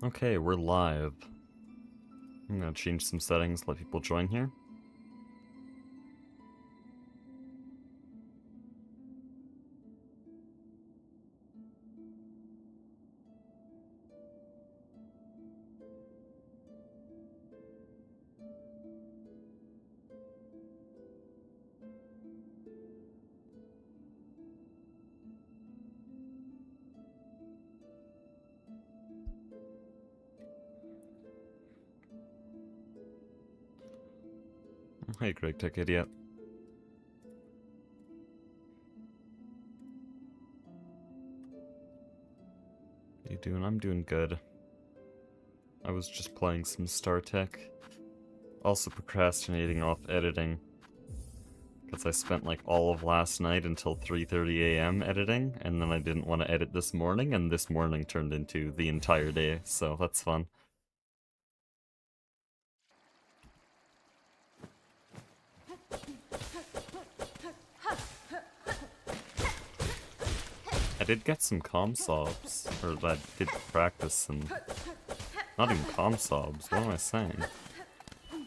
Okay, we're live. I'm gonna change some settings, let people join here. Hey, Greg Tech Idiot. How you doing? I'm doing good. I was just playing some Star Tech. Also procrastinating off editing. Because I spent like all of last night until 3:30 AM editing, and then I didn't want to edit this morning, and this morning turned into the entire day, so that's fun. I did get some comm sobs, or I did practice some... Not even comm sobs, what am I saying?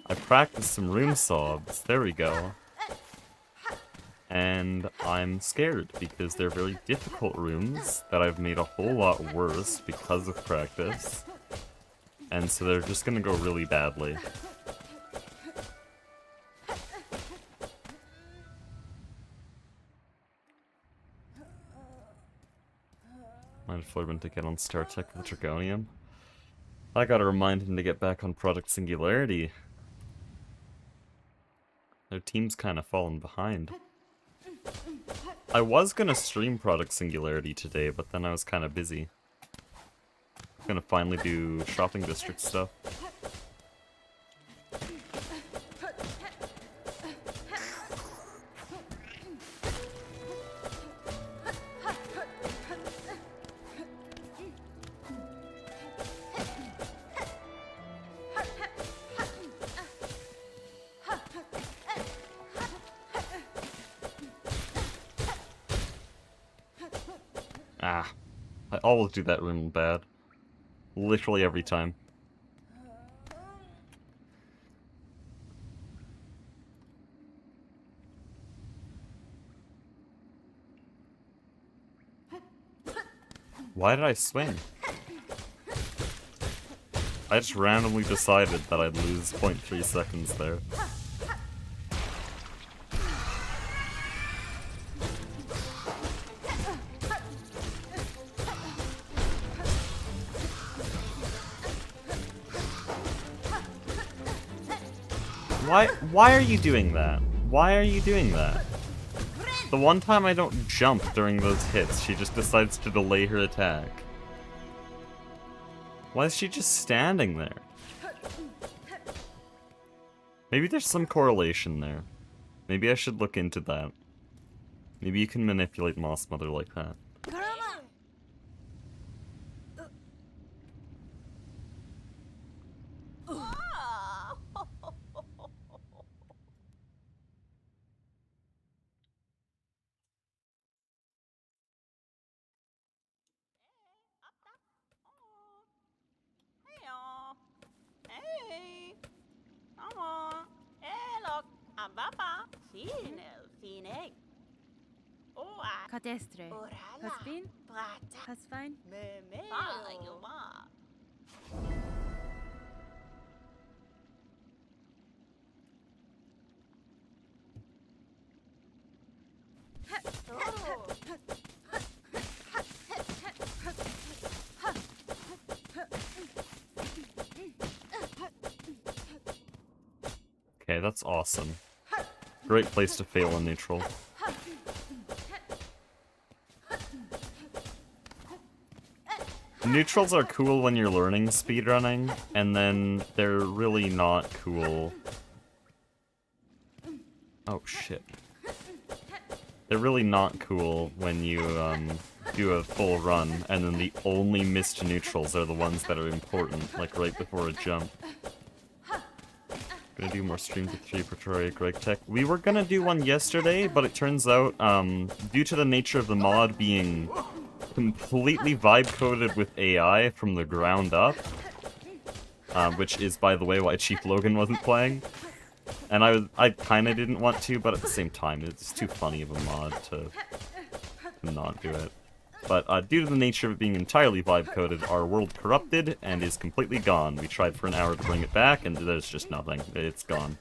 I practiced some room sobs, there we go. And I'm scared because they're very difficult rooms that I've made a whole lot worse because of practice. And so they're just gonna go really badly. Might have Floyd to get on Star Trek with Dragonium. I gotta remind him to get back on Product Singularity. Their team's kinda fallen behind. I was gonna stream Product Singularity today, but then I was kinda busy. I'm gonna finally do shopping district stuff. Ah, I always do that room bad. Literally every time. Why did I swing? I just randomly decided that I'd lose 0.3 seconds there. Why are you doing that? Why are you doing that? The one time I don't jump during those hits, she just decides to delay her attack. Why is she just standing there? Maybe there's some correlation there. Maybe I should look into that. Maybe you can manipulate Moss Mother like that. Cadestre. Hasbin? Hasfine? Okay, that's awesome. Great place to fail in neutral. Neutrals are cool when you're learning speedrunning, and then they're really not cool. Oh shit. They're really not cool when you do a full run, and then the only missed neutrals are the ones that are important, like right before a jump. Gonna do more streams with 3 Pretoria Greg Tech. We were gonna do one yesterday, but it turns out, due to the nature of the mod being completely vibe-coded with AI from the ground up. Which is, by the way, why Chief Logan wasn't playing. And I kind of didn't want to, but at the same time, it's too funny of a mod to not do it. But due to the nature of it being entirely vibe-coded, our world corrupted and is completely gone. We tried for an hour to bring it back, and there's just nothing. It's gone.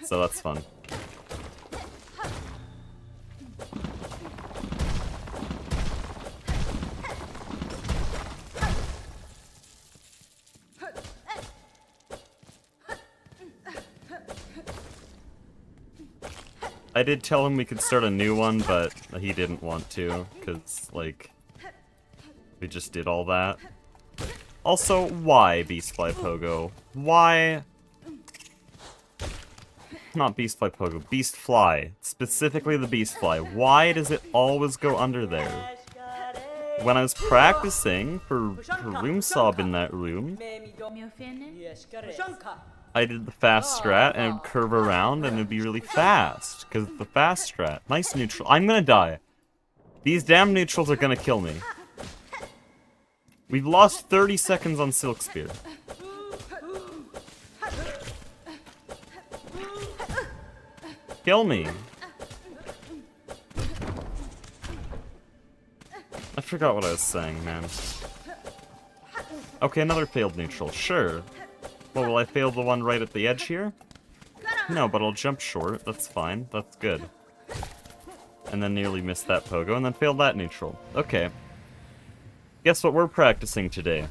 So that's fun. I did tell him we could start a new one, but he didn't want to, because, like, we just did all that. Also, why Beastfly Pogo? Why? Not Beastfly Pogo, Beastfly. Specifically the Beastfly. Why does it always go under there? When I was practicing for room sob in that room, I did the fast strat, and it would curve around, and it would be really fast, because it's the fast strat. Nice neutral. I'm gonna die. These damn neutrals are gonna kill me. We've lost 30 seconds on Silk Spear. Kill me. I forgot what I was saying, man. Okay, another failed neutral. Sure. Well, will I fail the one right at the edge here? No, but I'll jump short. That's fine. That's good. And then nearly missed that pogo, and then failed that neutral. Okay. Guess what we're practicing today?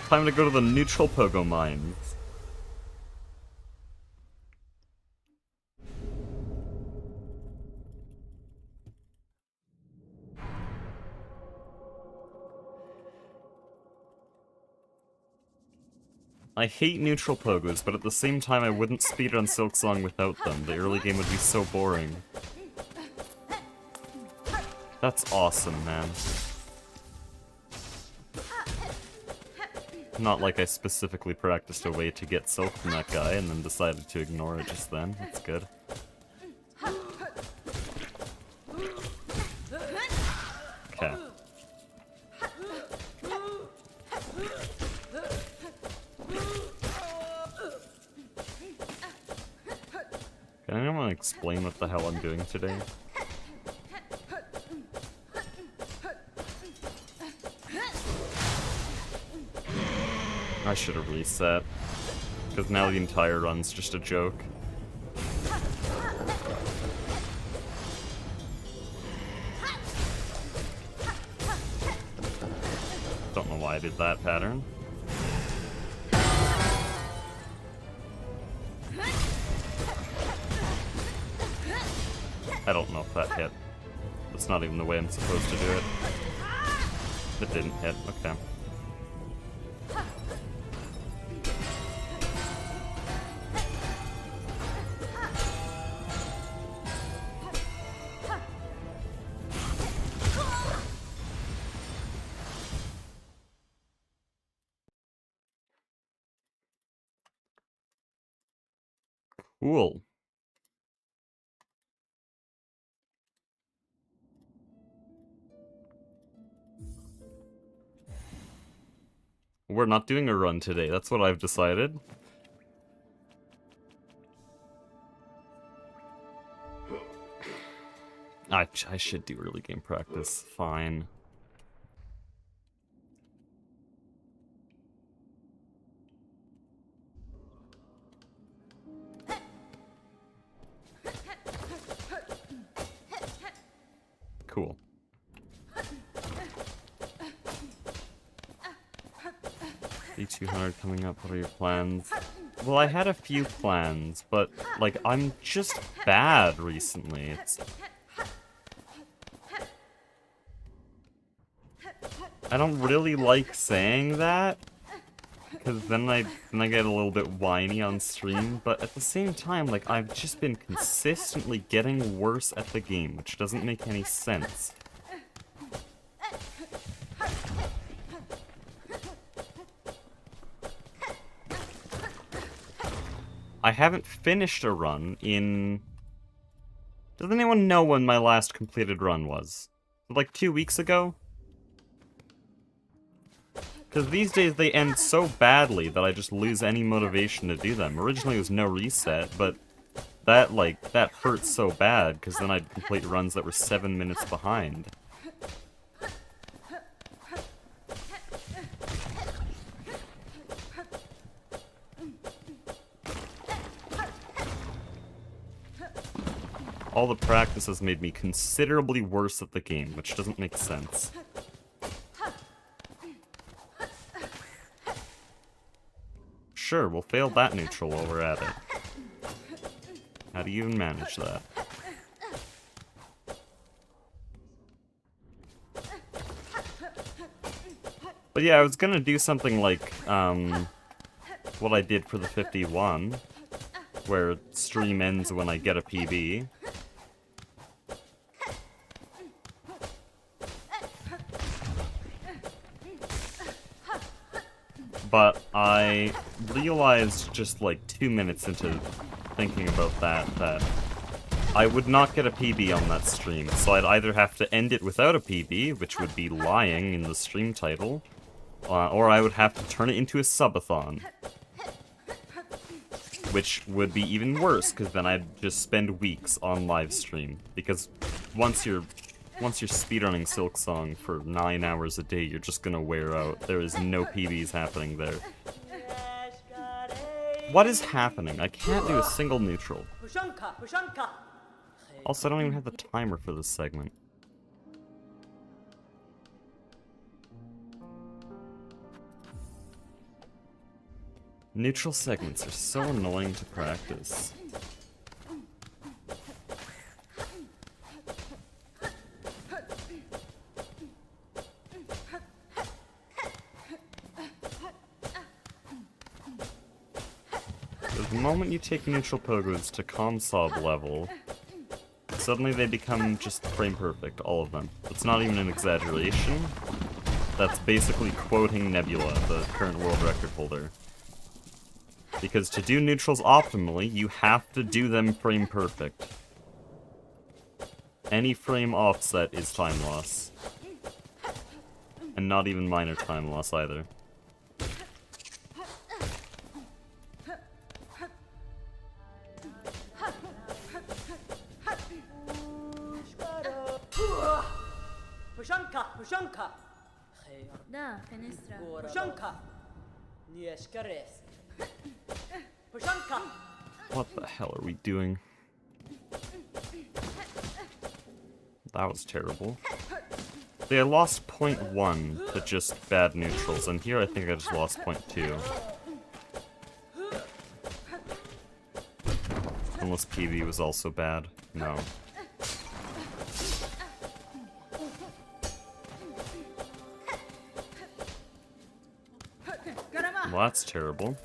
Time to go to the neutral pogo mines. I hate neutral pogos, but at the same time I wouldn't speedrun Silksong without them. The early game would be so boring. That's awesome, man. Not like I specifically practiced a way to get Silk from that guy and then decided to ignore it just then. That's good. Okay. Can anyone explain what the hell I'm doing today? I should have reset, because now the entire run's just a joke. Don't know why I did that pattern. I don't know if that hit. That's not even the way I'm supposed to do it. It didn't hit, okay. Cool. We're not doing a run today, that's what I've decided. I should do early game practice, fine. Cool. D200 coming up, what are your plans? Well, I had a few plans, but, like, I'm just bad recently. I don't really like saying that, because then I get a little bit whiny on stream, but at the same time, like, I've just been consistently getting worse at the game, which doesn't make any sense. I haven't finished a run in... Does anyone know when my last completed run was? like 2 weeks ago. Because these days they end so badly that I just lose any motivation to do them. Originally it was no reset, but that hurts so bad, because then I'd complete runs that were 7 minutes behind. All the practice has made me considerably worse at the game, which doesn't make sense. Sure, we'll fail that neutral while we're at it. How do you even manage that? But yeah, I was gonna do something like, what I did for the 51, where stream ends when I get a PB. But I realized just like 2 minutes into thinking about that I would not get a PB on that stream, so I'd either have to end it without a PB, which would be lying in the stream title, or I would have to turn it into a subathon. Which would be even worse, because then I'd just spend weeks on live stream. Because once you're speedrunning Silksong for 9 hours a day, you're just gonna wear out. There is no PBs happening there. What is happening? I can't do a single neutral. Also, I don't even have the timer for this segment. Neutral segments are so annoying to practice. The moment you take neutral pogos to comsob level, suddenly they become just frame perfect, all of them. It's not even an exaggeration. That's basically quoting Nebula, the current world record holder. Because to do neutrals optimally, you have to do them frame perfect. Any frame offset is time loss. And not even minor time loss either. Da, fenestra. What the hell are we doing? That was terrible. I lost 0.1 to just bad neutrals, and here I think I just lost 0.2. Unless PV was also bad. No. Well, that's terrible.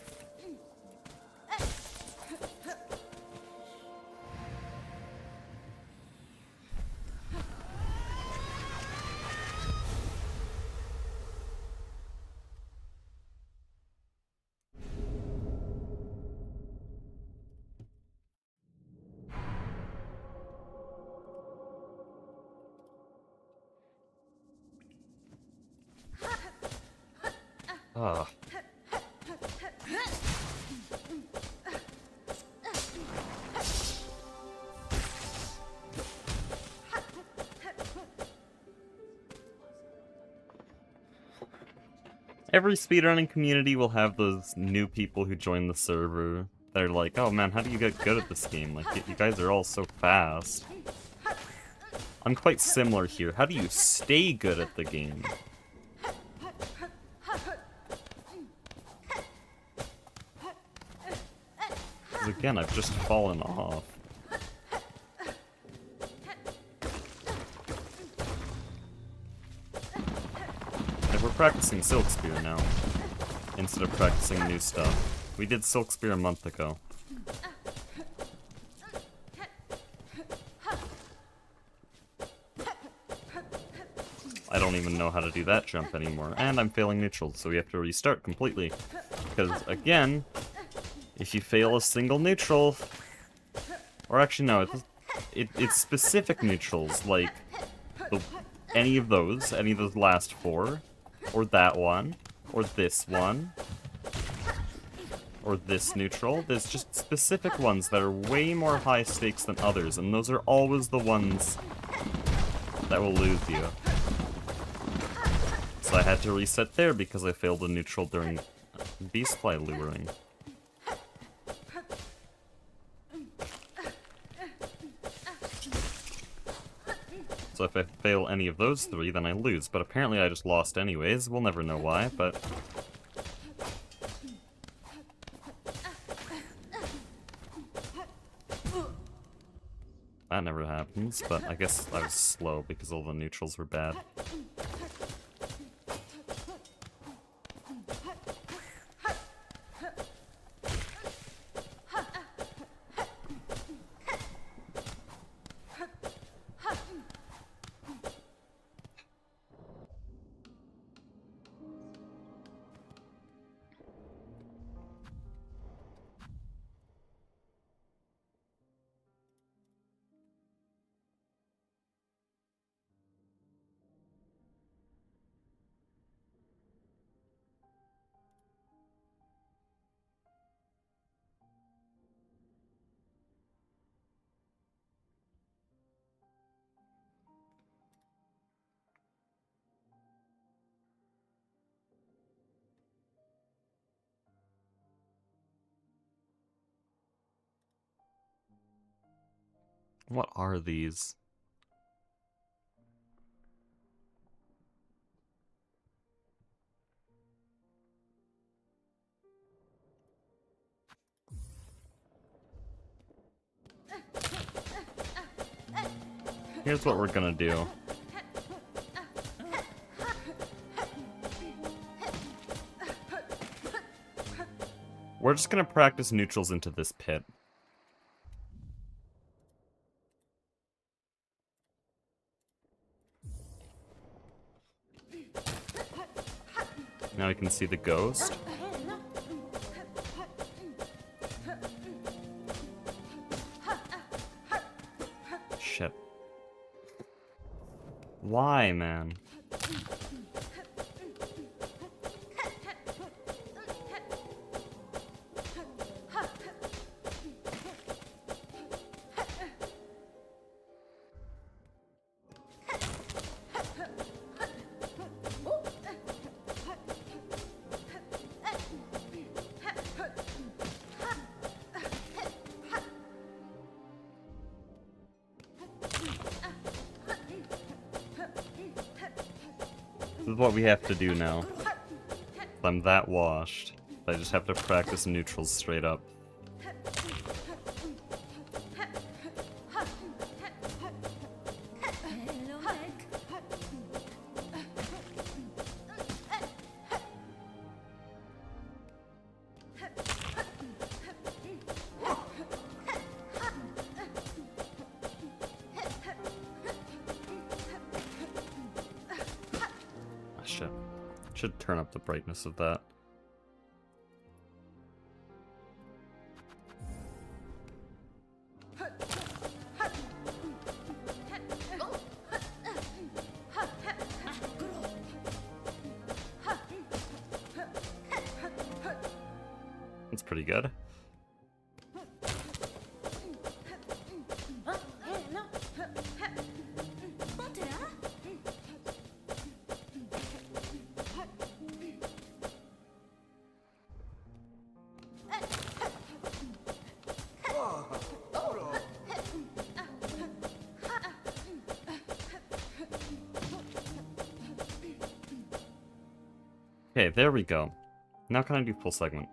Ah. Every speedrunning community will have those new people who join the server. They're like, oh man, how do you get good at this game? Like, you guys are all so fast. I'm quite similar here. How do you stay good at the game? Because again, I've just fallen off. We're practicing Silk Spear now, instead of practicing new stuff. We did Silk Spear a month ago. I don't even know how to do that jump anymore, and I'm failing neutrals, so we have to restart completely. Because, again, if you fail a single neutral, or actually no, it's specific neutrals, like any of those last 4, or that one, or this one, or this neutral. There's just specific ones that are way more high stakes than others, and those are always the ones that will lose you. So I had to reset there because I failed a neutral during beastfly luring. So if I fail any of those 3, then I lose. But apparently I just lost anyways. We'll never know why, but... that never happens, but I guess I was slow because all the neutrals were bad. What are these? Here's what we're gonna do. We're just gonna practice neutrals into this pit. Now we can see the ghost. Shit. Why, man? This is what we have to do now. I'm that washed. I just have to practice neutrals straight up. Should turn up the brightness of that. That's pretty good. Okay, there we go. Now can I do full segment?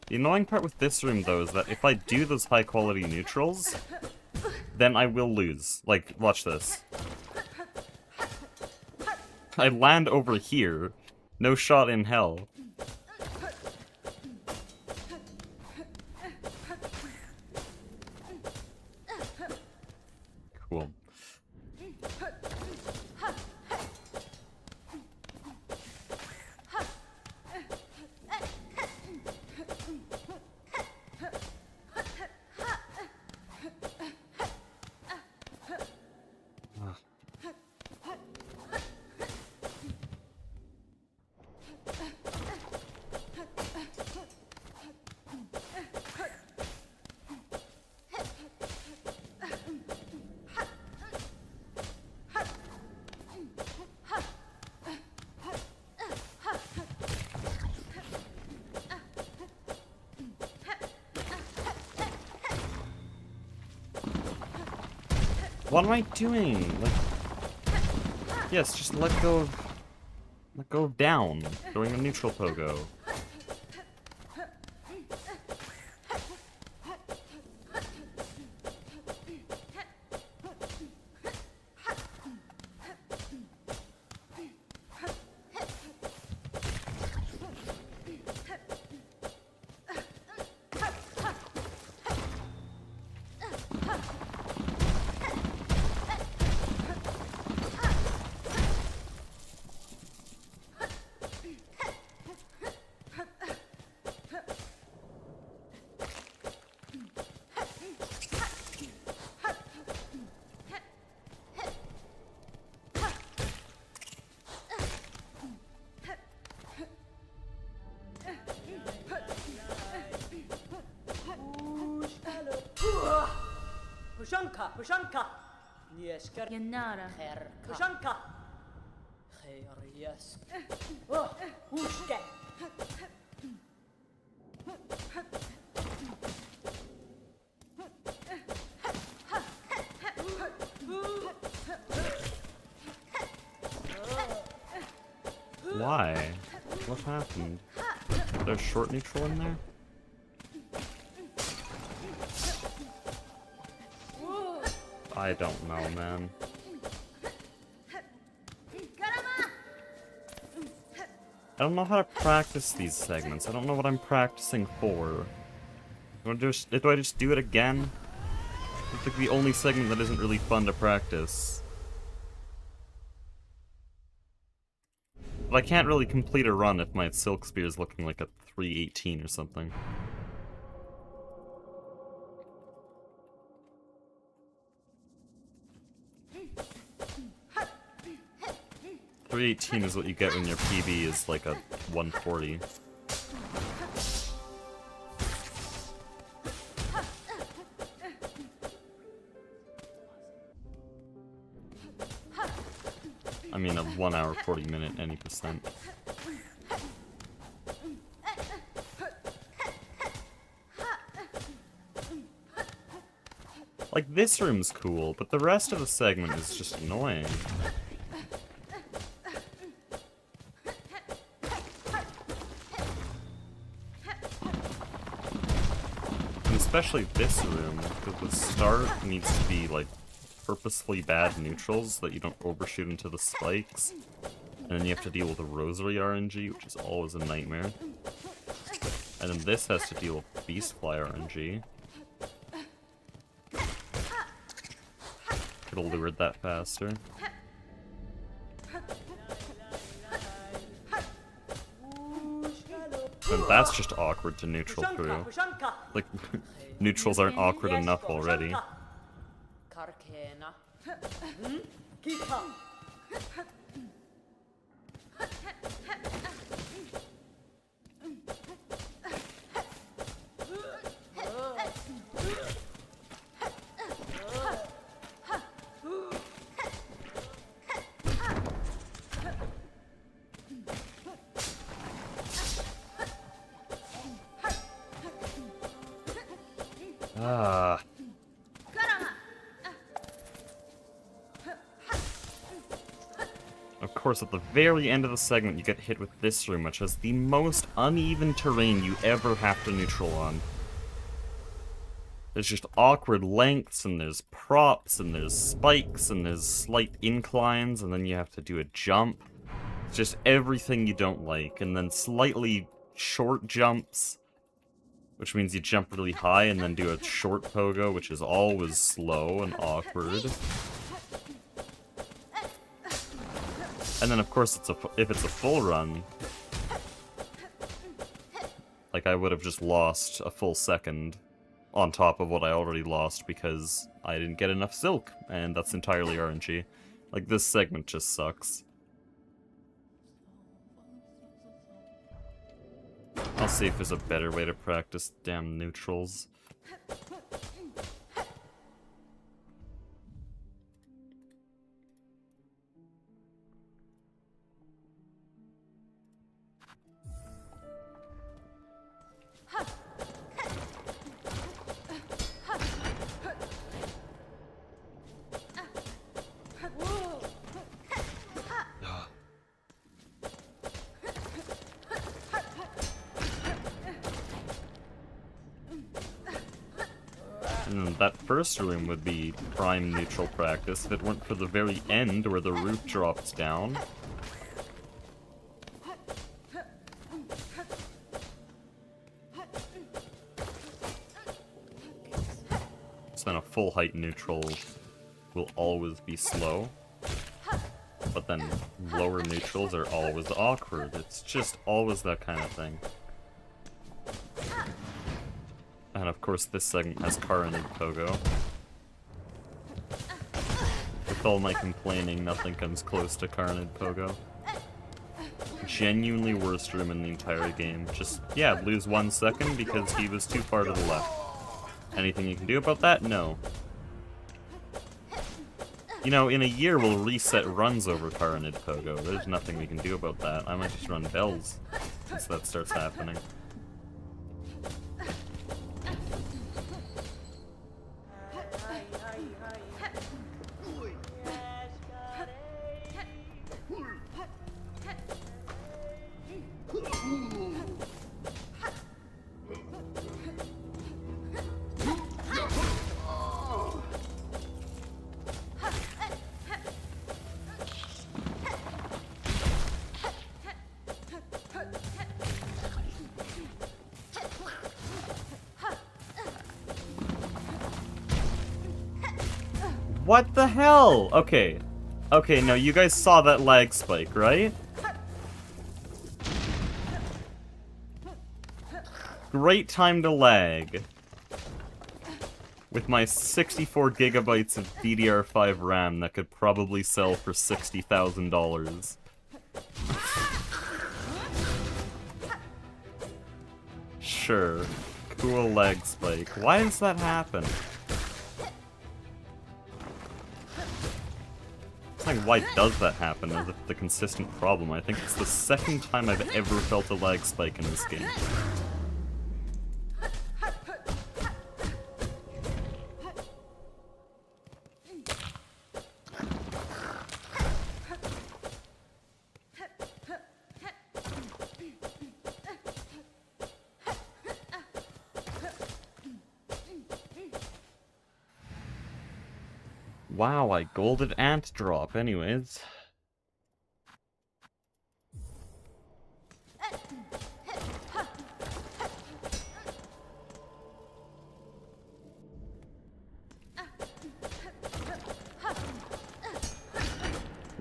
The annoying part with this room, though, is that if I do those high-quality neutrals, then I will lose. Like, watch this. I land over here. No shot in hell. Cool. What am I doing? Like, yes, just let go of down. Throwing a neutral pogo. Pushanka. Nieskar. Yanara. Pushanka. Khair yes. Oh, ushke. Why? What happened? There's short neutral in there? I don't know, man. I don't know how to practice these segments. I don't know what I'm practicing for. Do I just do it again? It's like the only segment that isn't really fun to practice. But I can't really complete a run if my Silk Spear is looking like a 318 or something. .318 is what you get when your PB is like a 140. I mean a 1 hour 40 minute any percent. Like this room's cool, but the rest of the segment is just annoying. Especially this room, because the start needs to be, like, purposefully bad neutrals that you don't overshoot into the spikes. And then you have to deal with the Rosary RNG, which is always a nightmare. And then this has to deal with Beastfly RNG. Could've lured that faster. And that's just awkward to neutral through. Like, neutrals aren't awkward enough already. Ah. Of course, at the very end of the segment, you get hit with this room, which has the most uneven terrain you ever have to neutral on. There's just awkward lengths, and there's props, and there's spikes, and there's slight inclines, and then you have to do a jump. It's just everything you don't like, and then slightly short jumps, which means you jump really high and then do a short pogo, which is always slow and awkward. And then, of course, if it's a full run, like, I would have just lost a full second on top of what I already lost because I didn't get enough silk, and that's entirely RNG. Like, this segment just sucks. I'll see if there's a better way to practice damn neutrals. That first room would be prime neutral practice if it weren't for the very end where the roof drops down. So then a full height neutral will always be slow. But then lower neutrals are always awkward. It's just always that kind of thing. And of course this segment has Karanid Pogo. With all my complaining, nothing comes close to Karanid Pogo. Genuinely worst room in the entire game. Just, yeah, lose 1 second because he was too far to the left. Anything you can do about that? No. You know, in a year we'll reset runs over Karanid Pogo. There's nothing we can do about that. I might just run bells once that starts happening. What the hell? Okay. Okay, no, you guys saw that lag spike, right? Great time to lag. With my 64 gigabytes of DDR5 RAM that could probably sell for $60,000. Sure. Cool lag spike. Why does that happen? Like, why does that happen as if the consistent problem? I think it's the second time I've ever felt a lag spike in this game. Wow, I golded ant drop anyways.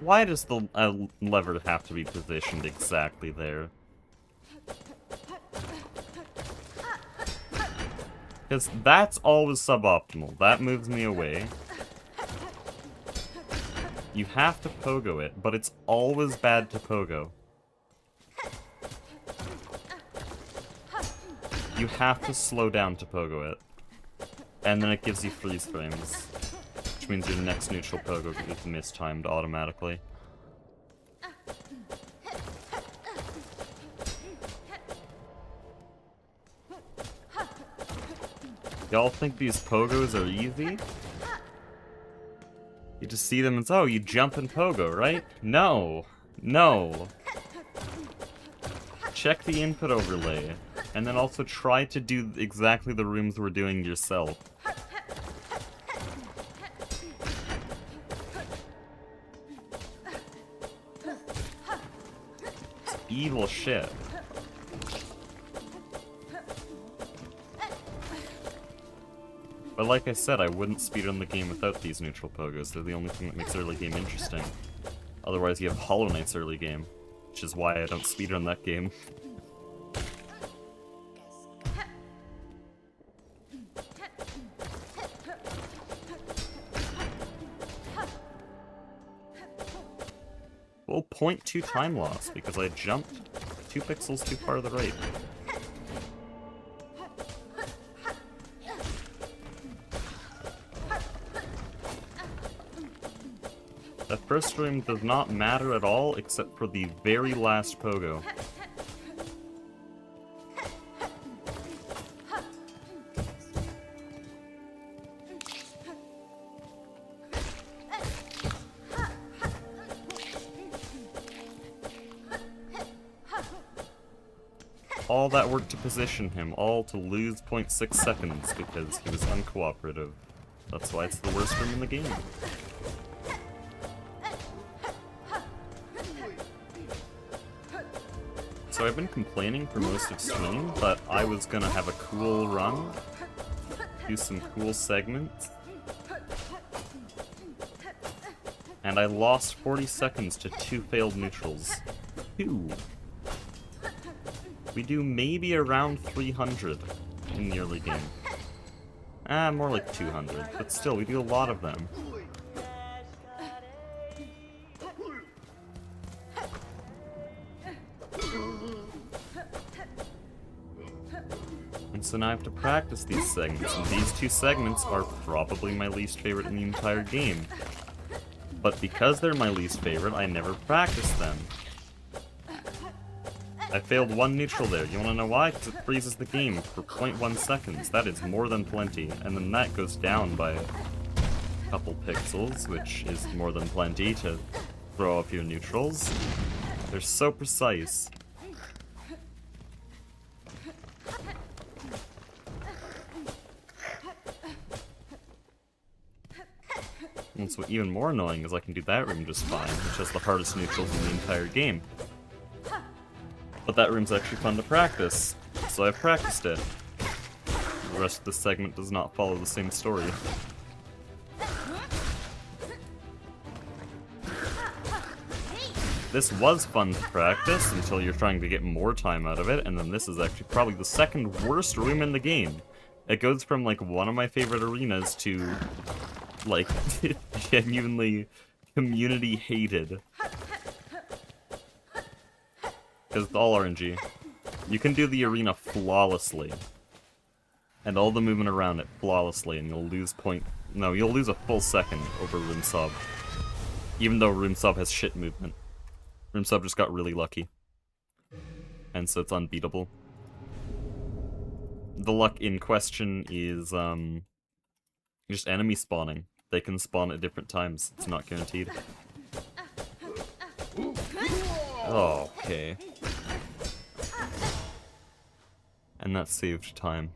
Why does the lever have to be positioned exactly there? Because that's always suboptimal. That moves me away. You have to pogo it, but it's always bad to pogo. You have to slow down to pogo it. And then it gives you freeze frames. Which means your next neutral pogo gets mistimed automatically. Y'all think these pogos are easy? You just see them and oh, you jump and pogo, right? No. No. Check the input overlay. And then also try to do exactly the rooms we're doing yourself. It's evil shit. But like I said, I wouldn't speedrun the game without these neutral pogos. They're the only thing that makes early game interesting. Otherwise you have Hollow Knight's early game, which is why I don't speedrun that game. Well, 0.2 time loss, because I jumped 2 pixels too far to the right. That first room does not matter at all, except for the very last pogo. all that work to position him, all to lose 0.6 seconds because he was uncooperative. That's why it's the worst room in the game. So I've been complaining for most of stream, but I was gonna have a cool run, do some cool segments, and I lost 40 seconds to 2 failed neutrals. 2. We do maybe around 300 in the early game. More like 200, but still, we do a lot of them. And so now I have to practice these segments, and these 2 segments are probably my least favorite in the entire game. But because they're my least favorite, I never practice them. I failed 1 neutral there. You wanna know why? Because it freezes the game for 0.1 seconds. That is more than plenty. And then that goes down by a couple pixels, which is more than plenty to throw up your neutrals. They're so precise. And what's even more annoying is I can do that room just fine, which has the hardest neutrals in the entire game. But that room's actually fun to practice, so I've practiced it. The rest of the segment does not follow the same story. This was fun to practice until you're trying to get more time out of it, and then this is actually probably the second worst room in the game. It goes from, like, one of my favorite arenas to, like, genuinely community hated. Because it's all RNG. You can do the arena flawlessly. And all the movement around it flawlessly, and you'll lose you'll lose a full second over Room Sub. Even though Room Sub has shit movement. Room Sub just got really lucky. And so it's unbeatable. The luck in question is, just enemy spawning. They can spawn at different times. It's not guaranteed. Oh, okay. And that saved time.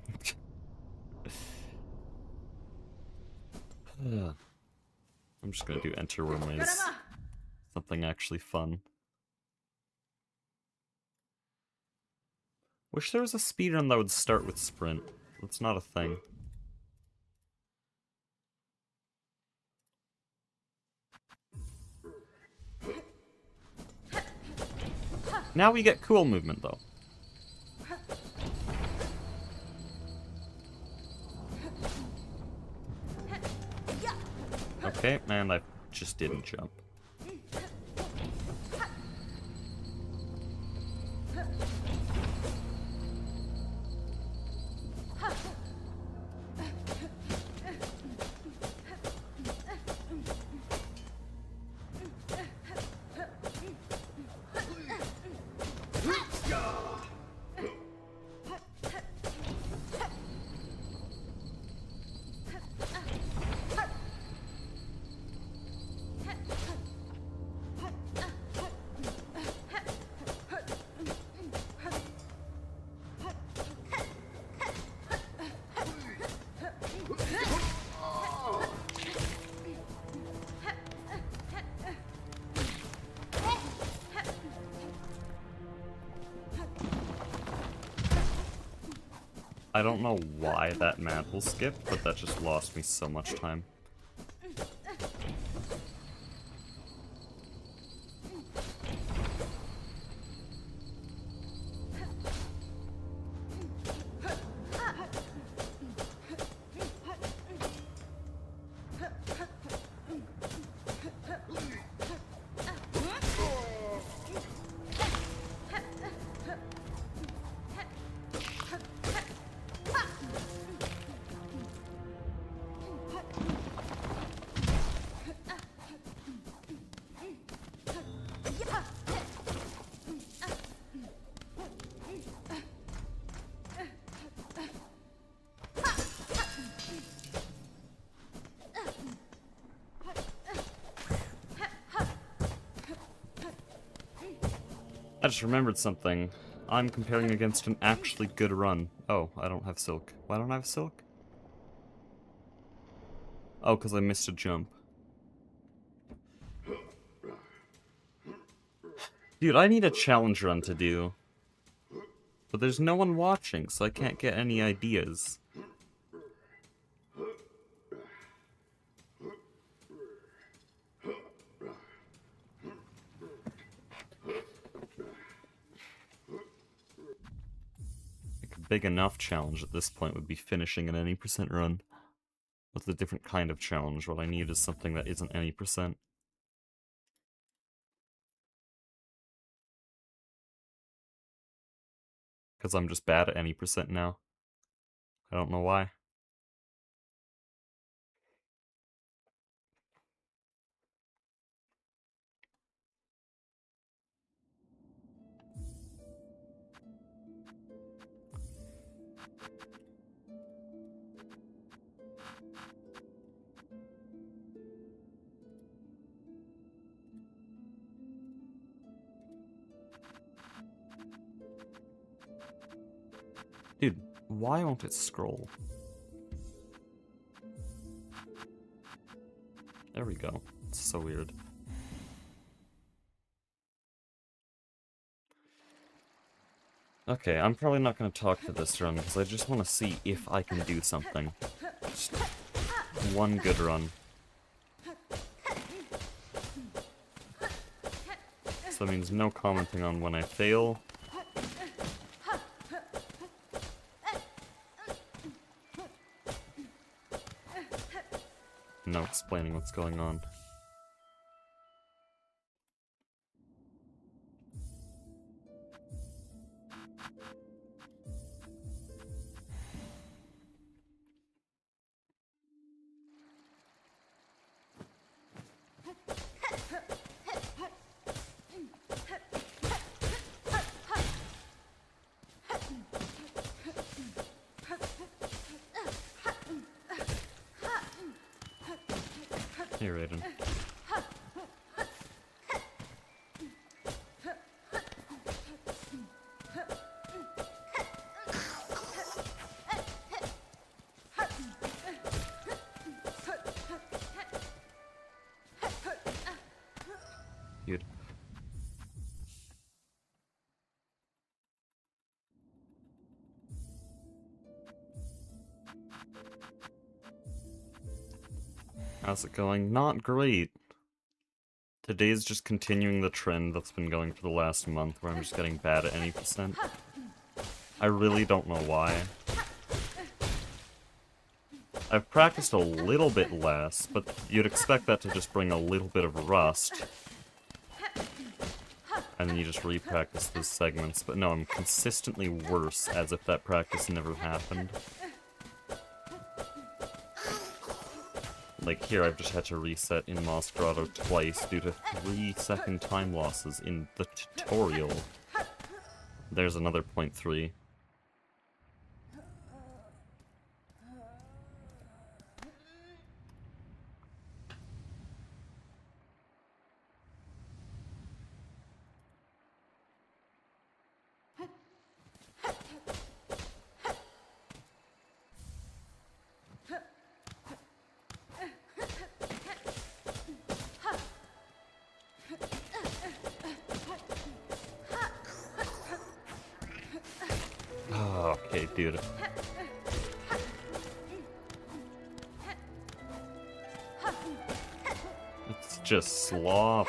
I'm just gonna do enter wormways. Something actually fun. Wish there was a speedrun that would start with sprint. That's not a thing. Now we get cool movement, though. Okay, and I just didn't jump. I don't know why that mantle skipped, but that just lost me so much time. I just remembered something. I'm comparing against an actually good run. Oh, I don't have silk. Why don't I have silk? Oh, because I missed a jump. Dude, I need a challenge run to do. But there's no one watching, so I can't get any ideas. Like a big enough challenge at this point would be finishing an any percent run. With a different kind of challenge. What I need is something that isn't any percent. Because I'm just bad at any percent now. I don't know why. Dude, why won't it scroll? There we go. It's so weird. Okay, I'm probably not going to talk to this run, because I just want to see if I can do something. Just one good run. So that means no commenting on when I fail. No explaining what's going on. Here, Raiden. Dude. How's it going? Not great. Today's just continuing the trend that's been going for the last month, where I'm just getting bad at any percent. I really don't know why. I've practiced a little bit less, but you'd expect that to just bring a little bit of rust. And then you just re-practice those segments, but no, I'm consistently worse, as if that practice never happened. Like here, I've just had to reset in Moss Grotto twice due to 3-second time losses in the tutorial. There's another 0.3. Oh, okay, dude. It's just slop.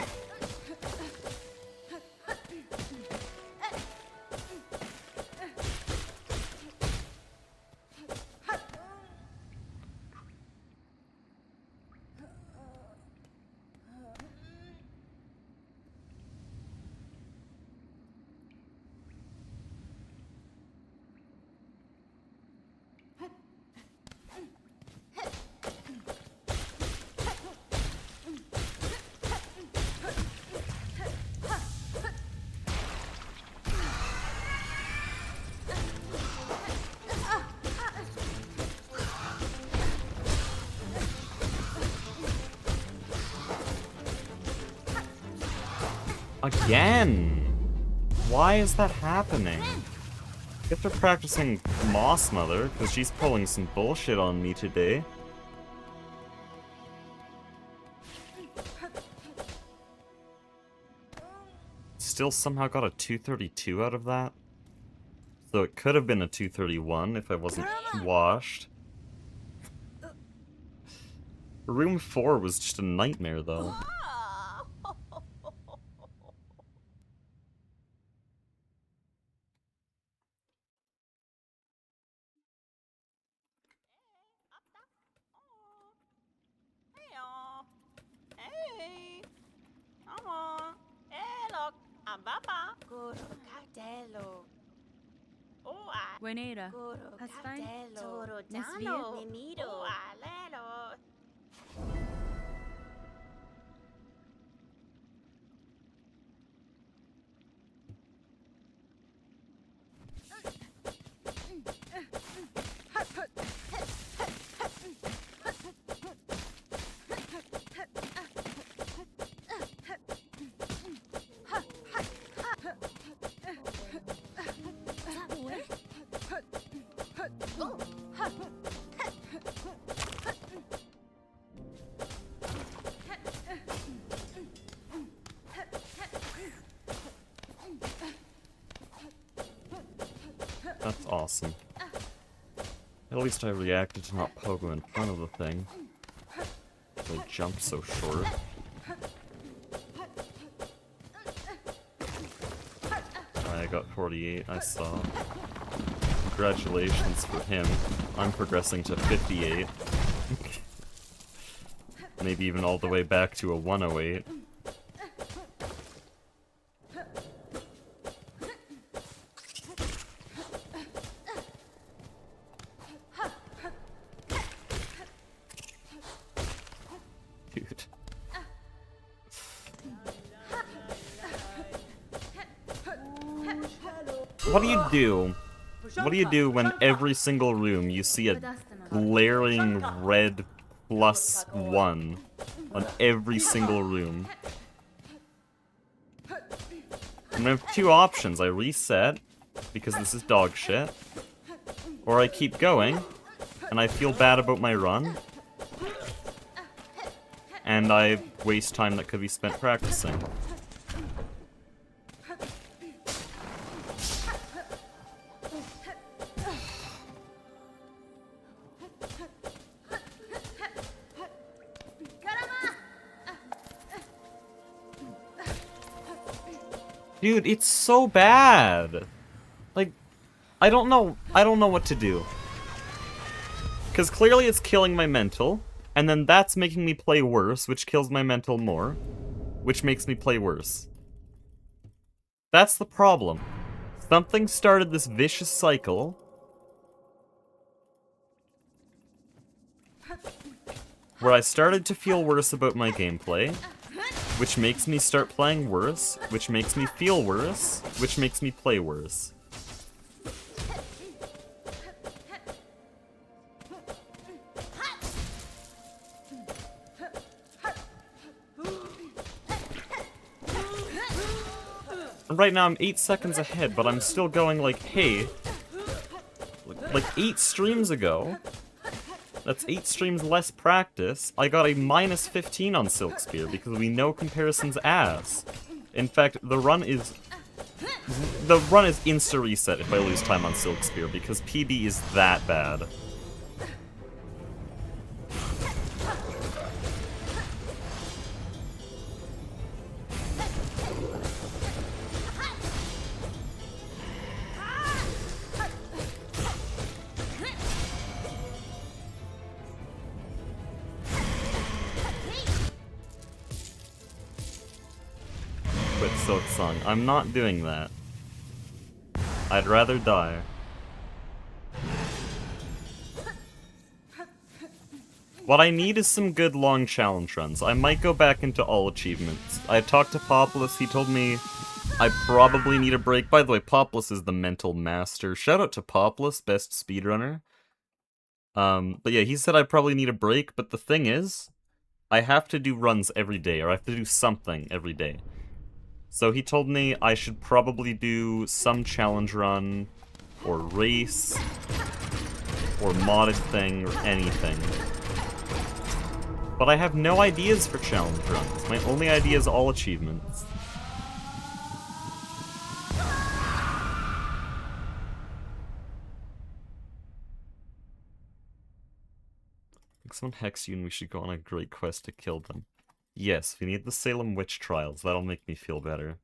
Again! Why is that happening? Get to practicing Moss Mother, because she's pulling some bullshit on me today. Still somehow got a 232 out of that. So it could have been a 231 if I wasn't washed. Room 4 was just a nightmare, though. Buenera. Hasfine. Nesvia. That's awesome. At least I reacted to not pogo in front of the thing. They jumped so short. I got 48, I saw. Congratulations for him. I'm progressing to 58. Maybe even all the way back to a 108. Dude. What do you do? What do you do when every single room you see a glaring red +1 on every single room? And I have two options. I reset, because this is dog shit, or I keep going, and I feel bad about my run, and I waste time that could be spent practicing. Dude, it's so bad. Like, I don't know what to do. Because clearly it's killing my mental, and then that's making me play worse, which kills my mental more, which makes me play worse. That's the problem. Something started this vicious cycle where I started to feel worse about my gameplay, which makes me start playing worse, which makes me feel worse, which makes me play worse. Right now I'm 8 seconds ahead, but I'm still going like, hey, like 8 streams ago, that's 8 streams less practice, I got a -15 on Silksong because we know comparison's ass. In fact, the run is insta-reset if I lose time on Silksong because PB is that bad. Silksong. I'm not doing that. I'd rather die. What I need is some good long challenge runs. I might go back into all achievements. I talked to Populus, he told me I probably need a break. By the way, Populus is the mental master. Shout out to Populus, best speedrunner. But yeah, he said I probably need a break, but the thing is, I have to do runs every day, or I have to do something every day. So he told me I should probably do some challenge run, or race, or modded thing, or anything. But I have no ideas for challenge runs. My only idea is all achievements. Like someone hex you and we should go on a great quest to kill them. Yes, we need the Salem witch trials. That'll make me feel better.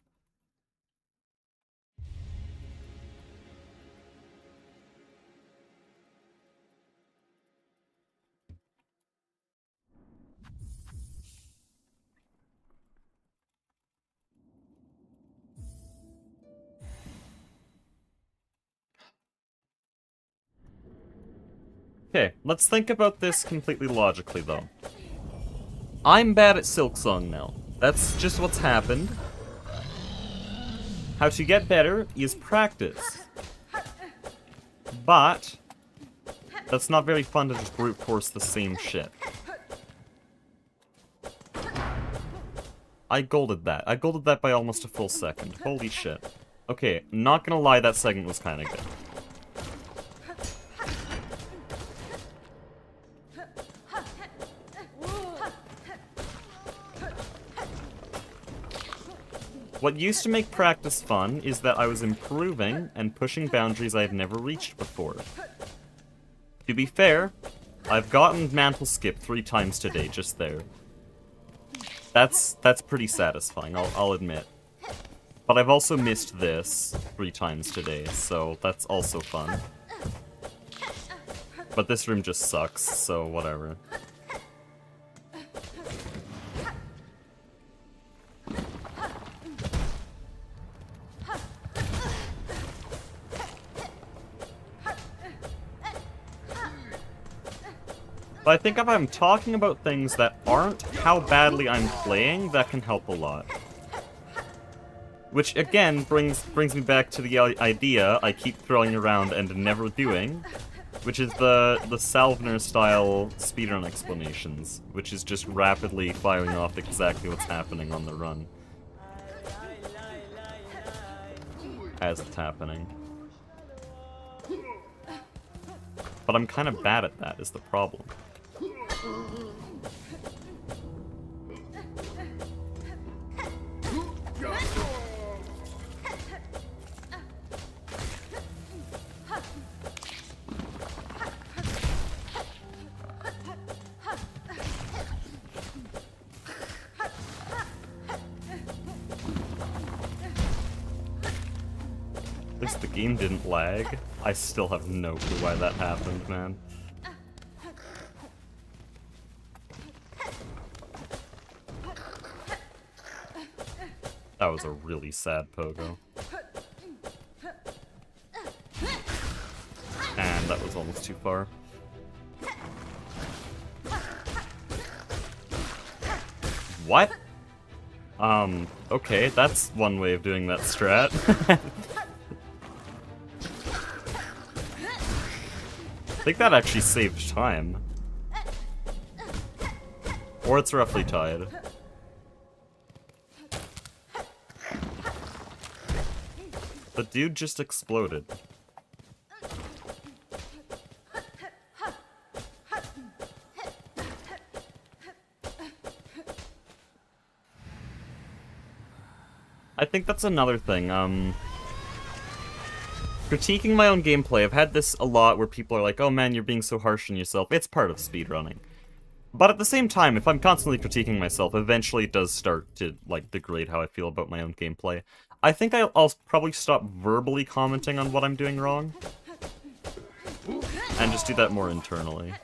Okay, let's think about this completely logically, though. I'm bad at Silksong now. That's just what's happened. How to get better is practice. But that's not very fun to just brute force the same shit. I golded that. I golded that by almost a full second. Holy shit. Okay, not gonna lie, that segment was kinda good. What used to make practice fun is that I was improving and pushing boundaries I had never reached before. To be fair, I've gotten mantle skip 3 times today, just there. That's pretty satisfying, I'll admit. But I've also missed this 3 times today, so that's also fun. But this room just sucks, so whatever. But I think if I'm talking about things that aren't how badly I'm playing, that can help a lot. Which, again, brings me back to the idea I keep throwing around and never doing, which is the Salvener-style speedrun explanations, which is just rapidly firing off exactly what's happening on the run. As it's happening. But I'm kind of bad at that, is the problem. At least the game didn't lag. I still have no clue why that happened, man. That was a really sad pogo. And that was almost too far. What? Okay, that's one way of doing that strat. I think that actually saved time. Or it's roughly tied. The dude just exploded. I think that's another thing, critiquing my own gameplay. I've had this a lot where people are like, oh man, you're being so harsh on yourself. It's part of speedrunning. But at the same time, if I'm constantly critiquing myself, eventually it does start to, like, degrade how I feel about my own gameplay. I think I'll probably stop verbally commenting on what I'm doing wrong. And just do that more internally.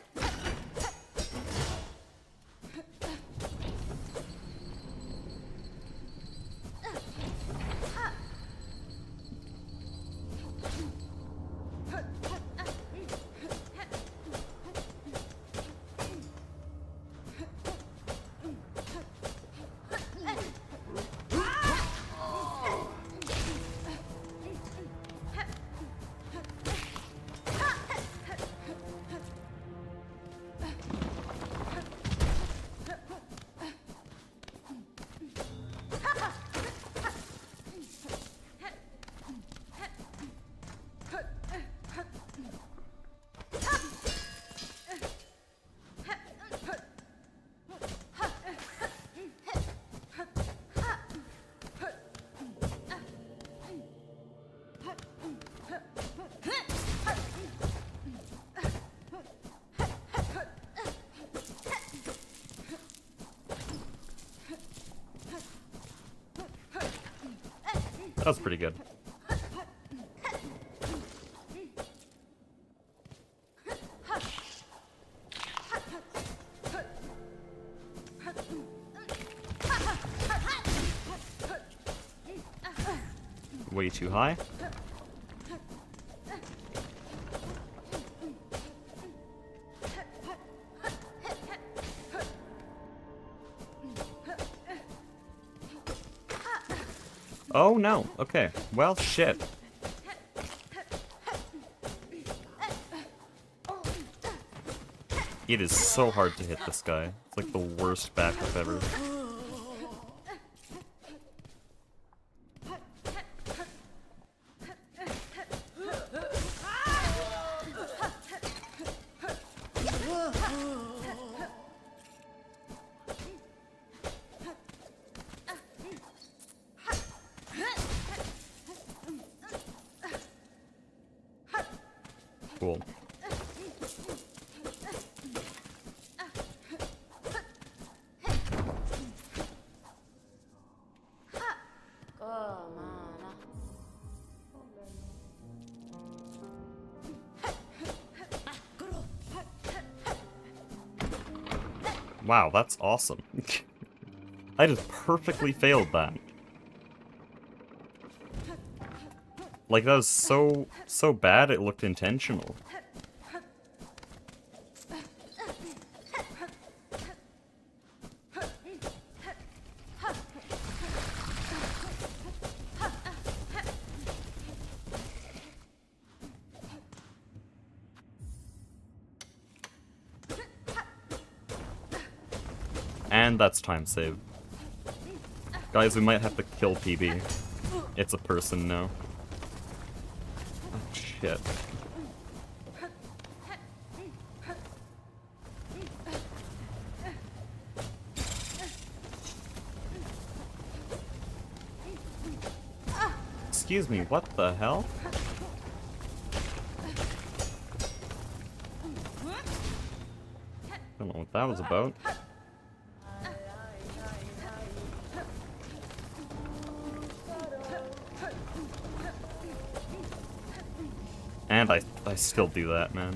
That was pretty good. Way too high. Oh no, okay. Well, shit. It is so hard to hit this guy. It's like the worst backup ever. Cool. Wow, that's awesome. I just perfectly failed that. Like, that was so bad it looked intentional. And that's time save. Guys, we might have to kill PB. It's a person now. Oh, shit. Excuse me, what the hell? Don't know what that was about. And I still do that, man.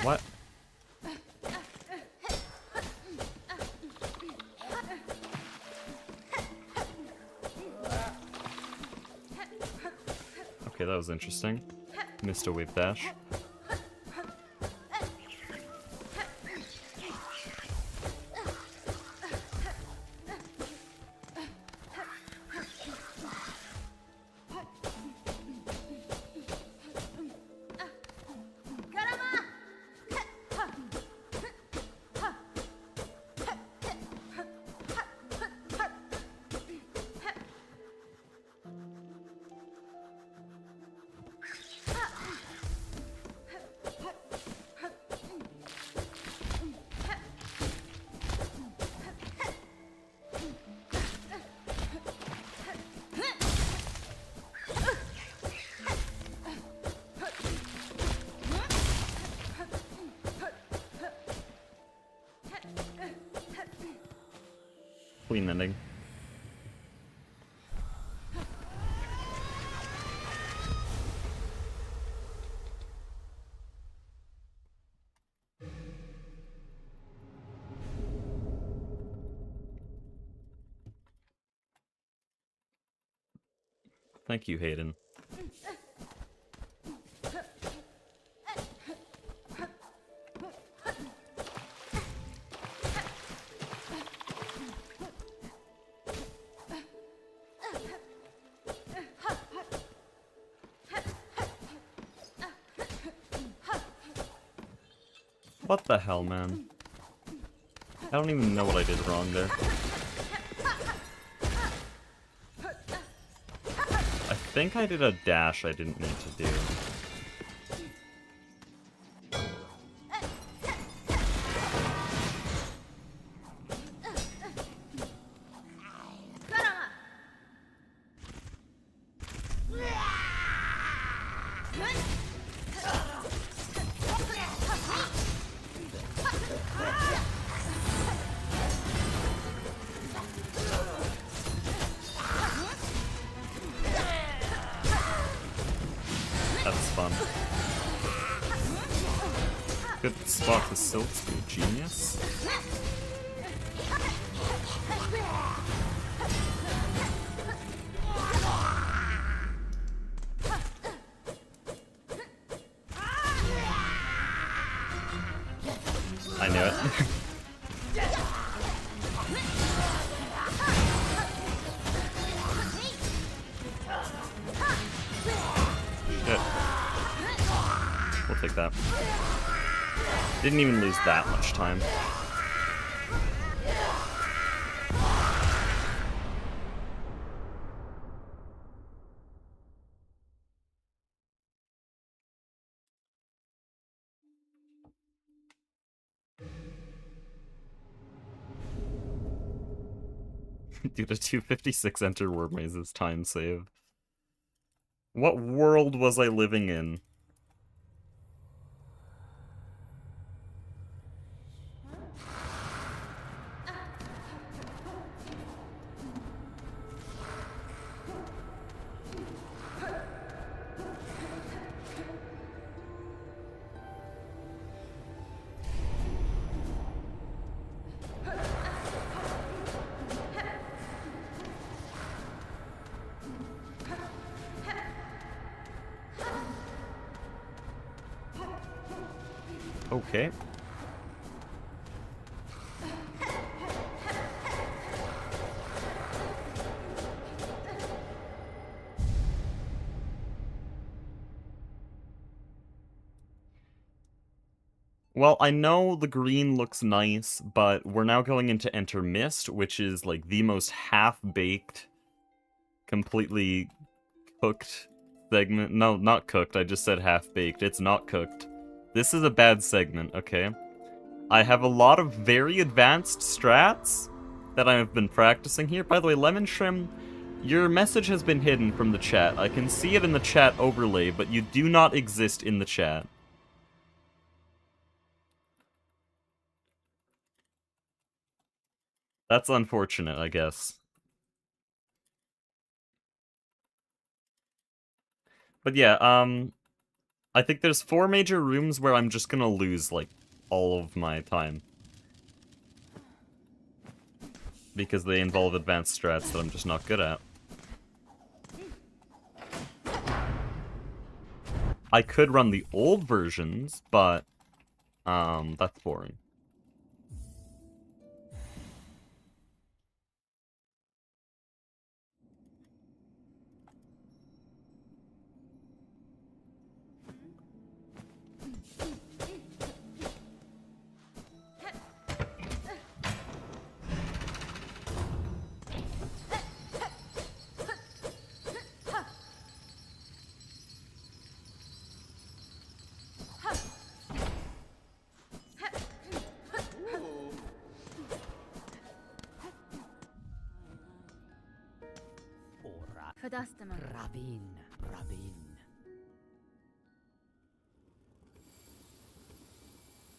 What? Okay, that was interesting. Missed a whip dash. Clean ending. Thank you, Hayden. What the hell, man? I don't even know what I did wrong there. I think I did a dash I didn't need to do. That's fun. Good spot to Silksong, genius. I knew it. Shit. We'll take that. Didn't even lose that much time. Dude, a 256 enter word mazes time save. What world was I living in? Okay. Well, I know the green looks nice, but we're now going into Enter Mist, which is like the most half-baked, completely cooked segment. No, not cooked, I just said half-baked. It's not cooked. This is a bad segment, okay? I have a lot of very advanced strats that I have been practicing here. By the way, Lemon Shrim, your message has been hidden from the chat. I can see it in the chat overlay, but you do not exist in the chat. That's unfortunate, I guess. But yeah, I think there's 4 major rooms where I'm just gonna lose, like, all of my time. Because they involve advanced strats that I'm just not good at. I could run the old versions, but, that's boring.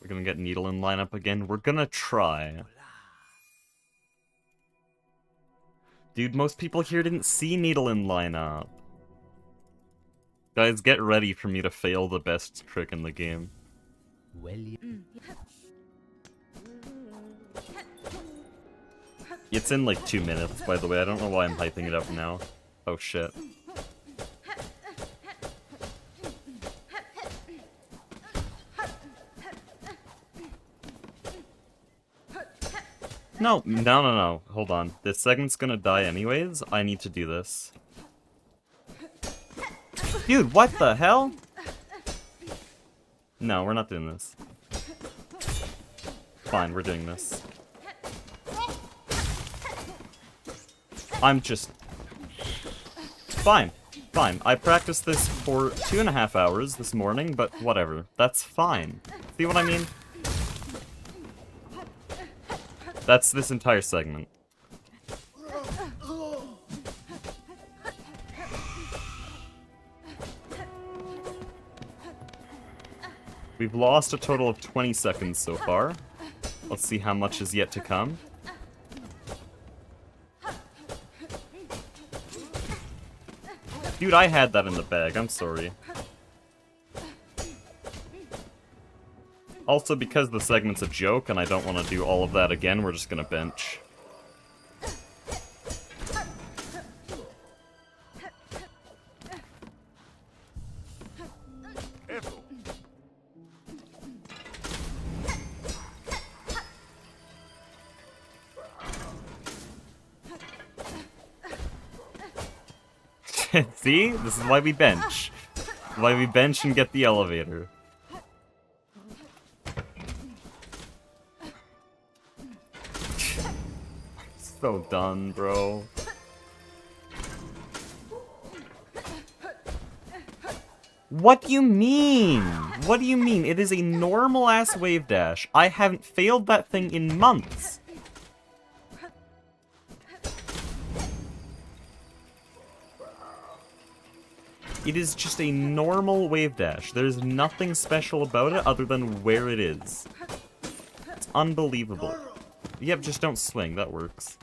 We're gonna get Needle in lineup again. We're gonna try. Dude, most people here didn't see Needle in lineup. Guys, get ready for me to fail the best trick in the game. It's in like 2 minutes, by the way. I don't know why I'm hyping it up now. Oh shit. No. Hold on. This segment's gonna die anyways. I need to do this. Dude, what the hell? No, we're not doing this. Fine, we're doing this. I'm just... Fine. I practiced this for 2.5 hours this morning, but whatever. That's fine. See what I mean? That's this entire segment. We've lost a total of 20 seconds so far. Let's see how much is yet to come. Dude, I had that in the bag. I'm sorry. Also, because the segment's a joke and I don't want to do all of that again, we're just gonna bench. See? This is why we bench. Why we bench and get the elevator. So done, bro. What do you mean? What do you mean? It is a normal-ass wave dash. I haven't failed that thing in months. It is just a normal wave dash. There's nothing special about it other than where it is. It's unbelievable. Yep, just don't swing. That works.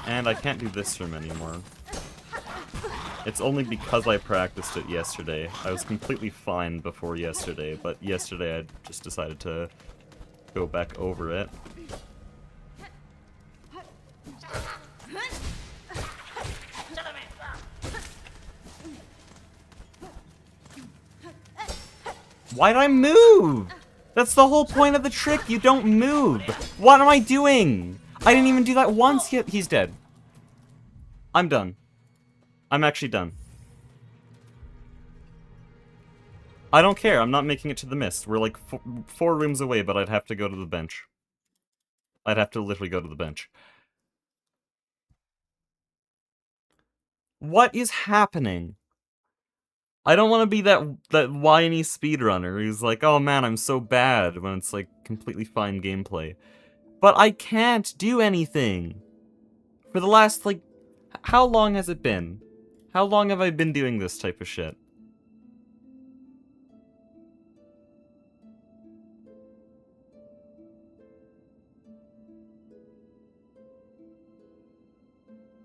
And I can't do this room anymore. It's only because I practiced it yesterday. I was completely fine before yesterday, but yesterday I just decided to go back over it. Why'd I move? That's the whole point of the trick, you don't move. What am I doing? I didn't even do that once yet. He's dead. I'm done. I'm actually done. I don't care, I'm not making it to the mist. We're like four rooms away, but I'd have to go to the bench. I'd have to literally go to the bench. What is happening? I don't want to be that whiny speedrunner who's like, oh man, I'm so bad, when it's like completely fine gameplay. But I can't do anything. For the last, like, how long has it been? How long have I been doing this type of shit?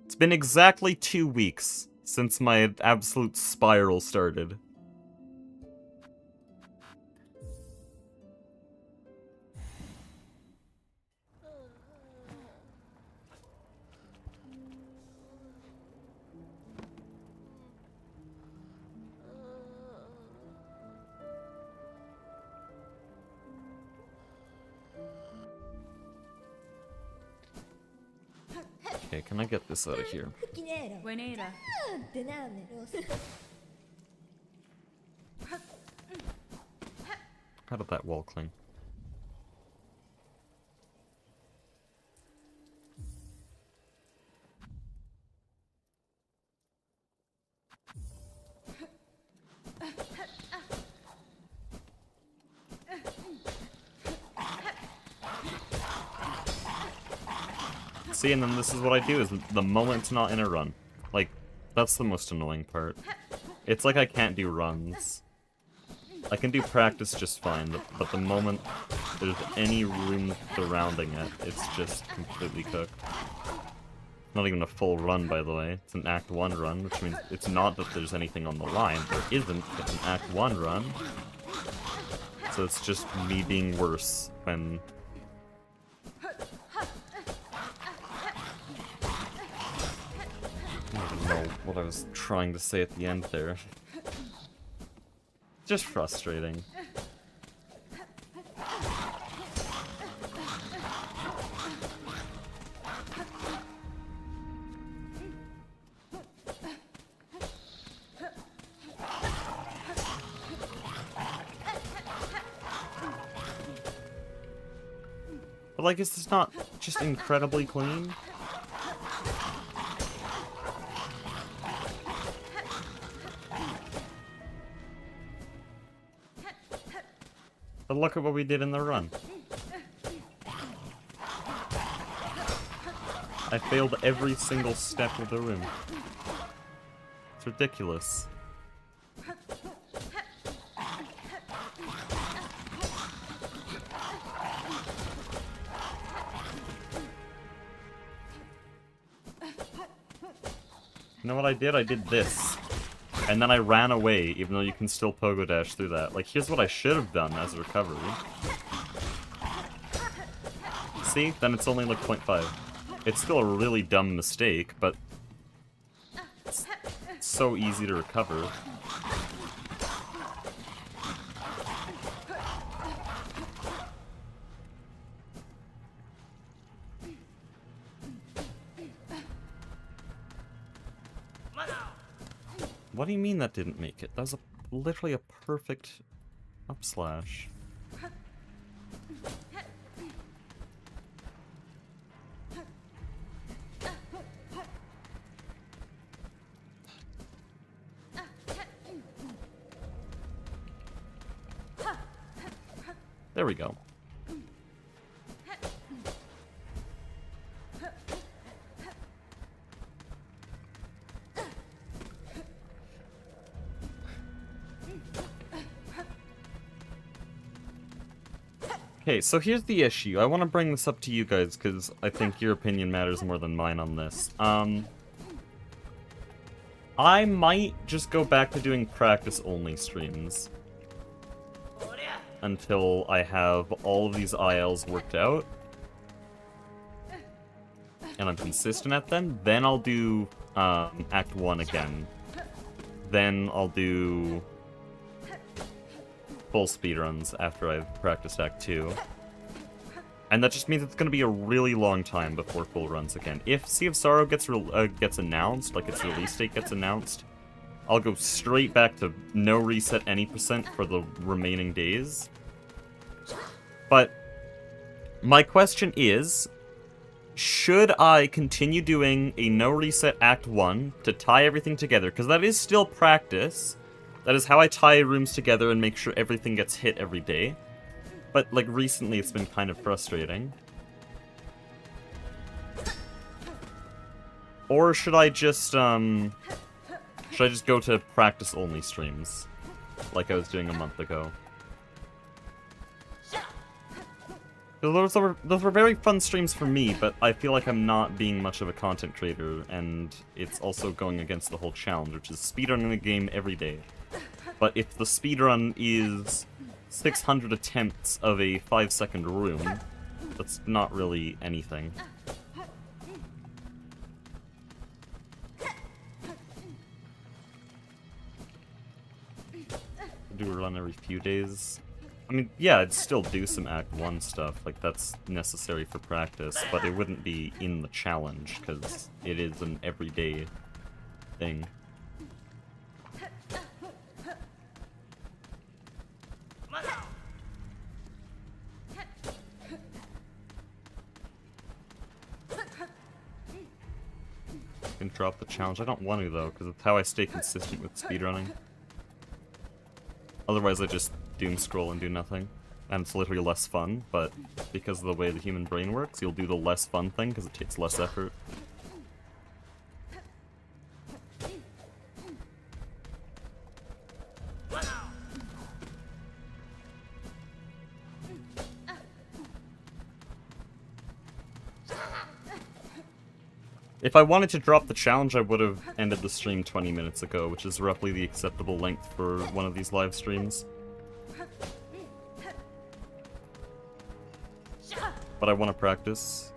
It's been exactly 2 weeks since my absolute spiral started. Okay, can I get this out of here? Buenera. How did that wall cling? See, and then this is what I do, is the moment's not in a run. Like, that's the most annoying part. It's like I can't do runs. I can do practice just fine, but the moment there's any room surrounding it, it's just completely cooked. Not even a full run, by the way. It's an Act 1 run, which means it's not that there's anything on the line. There isn't. It's an Act 1 run. So it's just me being worse when... I don't even know what I was trying to say at the end there. Just frustrating. But like, is this not just incredibly clean? But look at what we did in the run. I failed every single step of the room. It's ridiculous. You know what I did? I did this. And then I ran away, even though you can still pogo dash through that. Like, here's what I should have done as a recovery. See? Then it's only like 0.5. It's still a really dumb mistake, but it's so easy to recover. What do you mean that didn't make it? That was literally a perfect upslash. There we go. Okay, so here's the issue. I want to bring this up to you guys, because I think your opinion matters more than mine on this. I might just go back to doing practice-only streams until I have all of these ILs worked out, and I'm consistent at them. Then I'll do Act 1 again. Then I'll do full speedruns after I've practiced Act 2. And that just means it's going to be a really long time before full runs again. If Sea of Sorrow gets announced, like its release date gets announced, I'll go straight back to no reset any percent for the remaining days. But my question is, should I continue doing a no reset Act 1 to tie everything together? Because that is still practice. That is how I tie rooms together and make sure everything gets hit every day. But, like, recently it's been kind of frustrating. Or should I just go to practice-only streams? Like I was doing a month ago. Those were very fun streams for me, but I feel like I'm not being much of a content creator, and it's also going against the whole challenge, which is speedrunning the game every day. But if the speedrun is 600 attempts of a 5-second room, that's not really anything. Do a run every few days. I mean, yeah, I'd still do some Act 1 stuff, like that's necessary for practice, but it wouldn't be in the challenge, because it is an everyday thing. I can drop the challenge. I don't want to, though, because it's how I stay consistent with speedrunning. Otherwise, I just doom scroll and do nothing. And it's literally less fun, but because of the way the human brain works, you'll do the less fun thing because it takes less effort. If I wanted to drop the challenge, I would have ended the stream 20 minutes ago, which is roughly the acceptable length for one of these live streams. But I want to practice.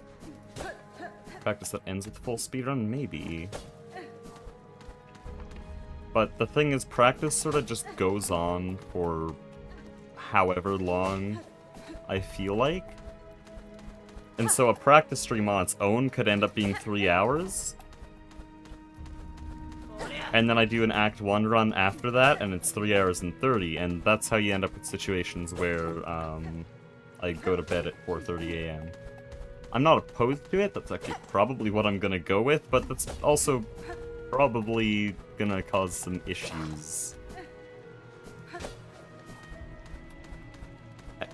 Practice that ends with full speedrun? Maybe. But the thing is, practice sort of just goes on for however long I feel like. And so a practice stream on its own could end up being 3 hours. And then I do an Act 1 run after that, and it's 3 hours and 30, and that's how you end up with situations where I go to bed at 4:30 AM. I'm not opposed to it, that's actually probably what I'm gonna go with, but that's also probably gonna cause some issues.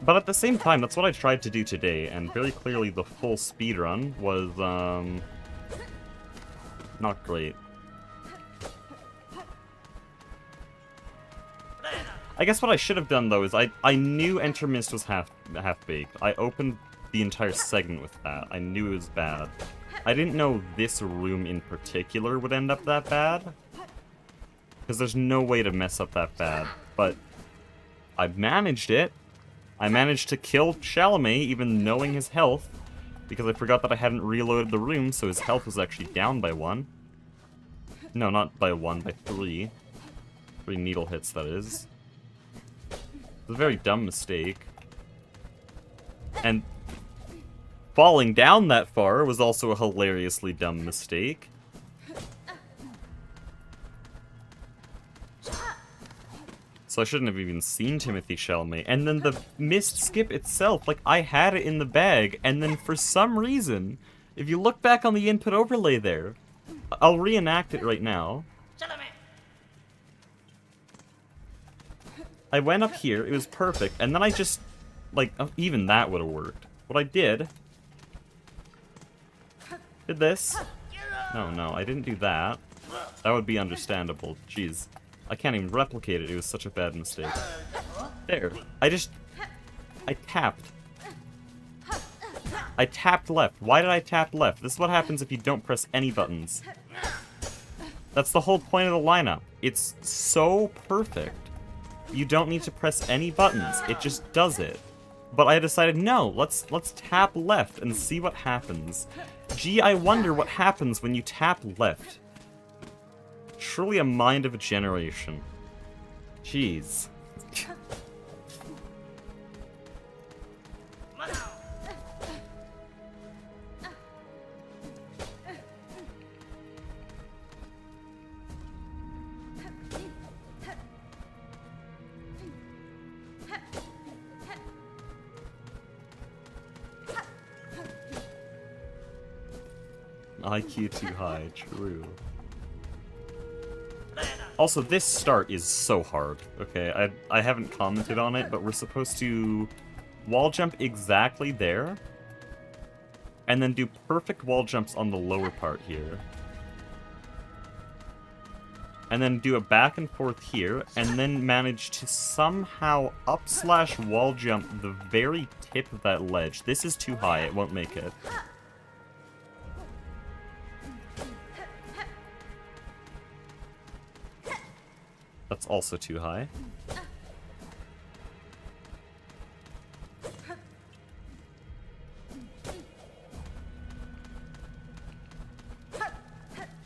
But at the same time, that's what I tried to do today, and very clearly the full speedrun was, Not great. I guess what I should have done, though, is I knew Enter Mist was half-baked. I opened the entire segment with that. I knew it was bad. I didn't know this room in particular would end up that bad. Because there's no way to mess up that bad. But I managed it. I managed to kill Chalamet, even knowing his health. Because I forgot that I hadn't reloaded the room, so his health was actually down by 1. No, not by 1, by 3. 3 needle hits, that is. It's a very dumb mistake. And falling down that far was also a hilariously dumb mistake. So I shouldn't have even seen Timothy Chalamet. And then the mist skip itself, like, I had it in the bag, and then for some reason, if you look back on the input overlay there, I'll reenact it right now. I went up here, it was perfect, and then I just, like, even that would have worked. What I did this. No, I didn't do that. That would be understandable. Jeez. I can't even replicate it, it was such a bad mistake. There. I tapped. I tapped left. Why did I tap left? This is what happens if you don't press any buttons. That's the whole point of the lineup. It's so perfect. You don't need to press any buttons. It just does it. But I decided, no, let's tap left and see what happens. Gee, I wonder what happens when you tap left. Truly a mind of a generation. Jeez. IQ too high, true. Also, this start is so hard, okay? I haven't commented on it, but we're supposed to wall jump exactly there, and then do perfect wall jumps on the lower part here. And then do a back and forth here, and then manage to somehow up/wall jump the very tip of that ledge. This is too high, it won't make it. That's also too high.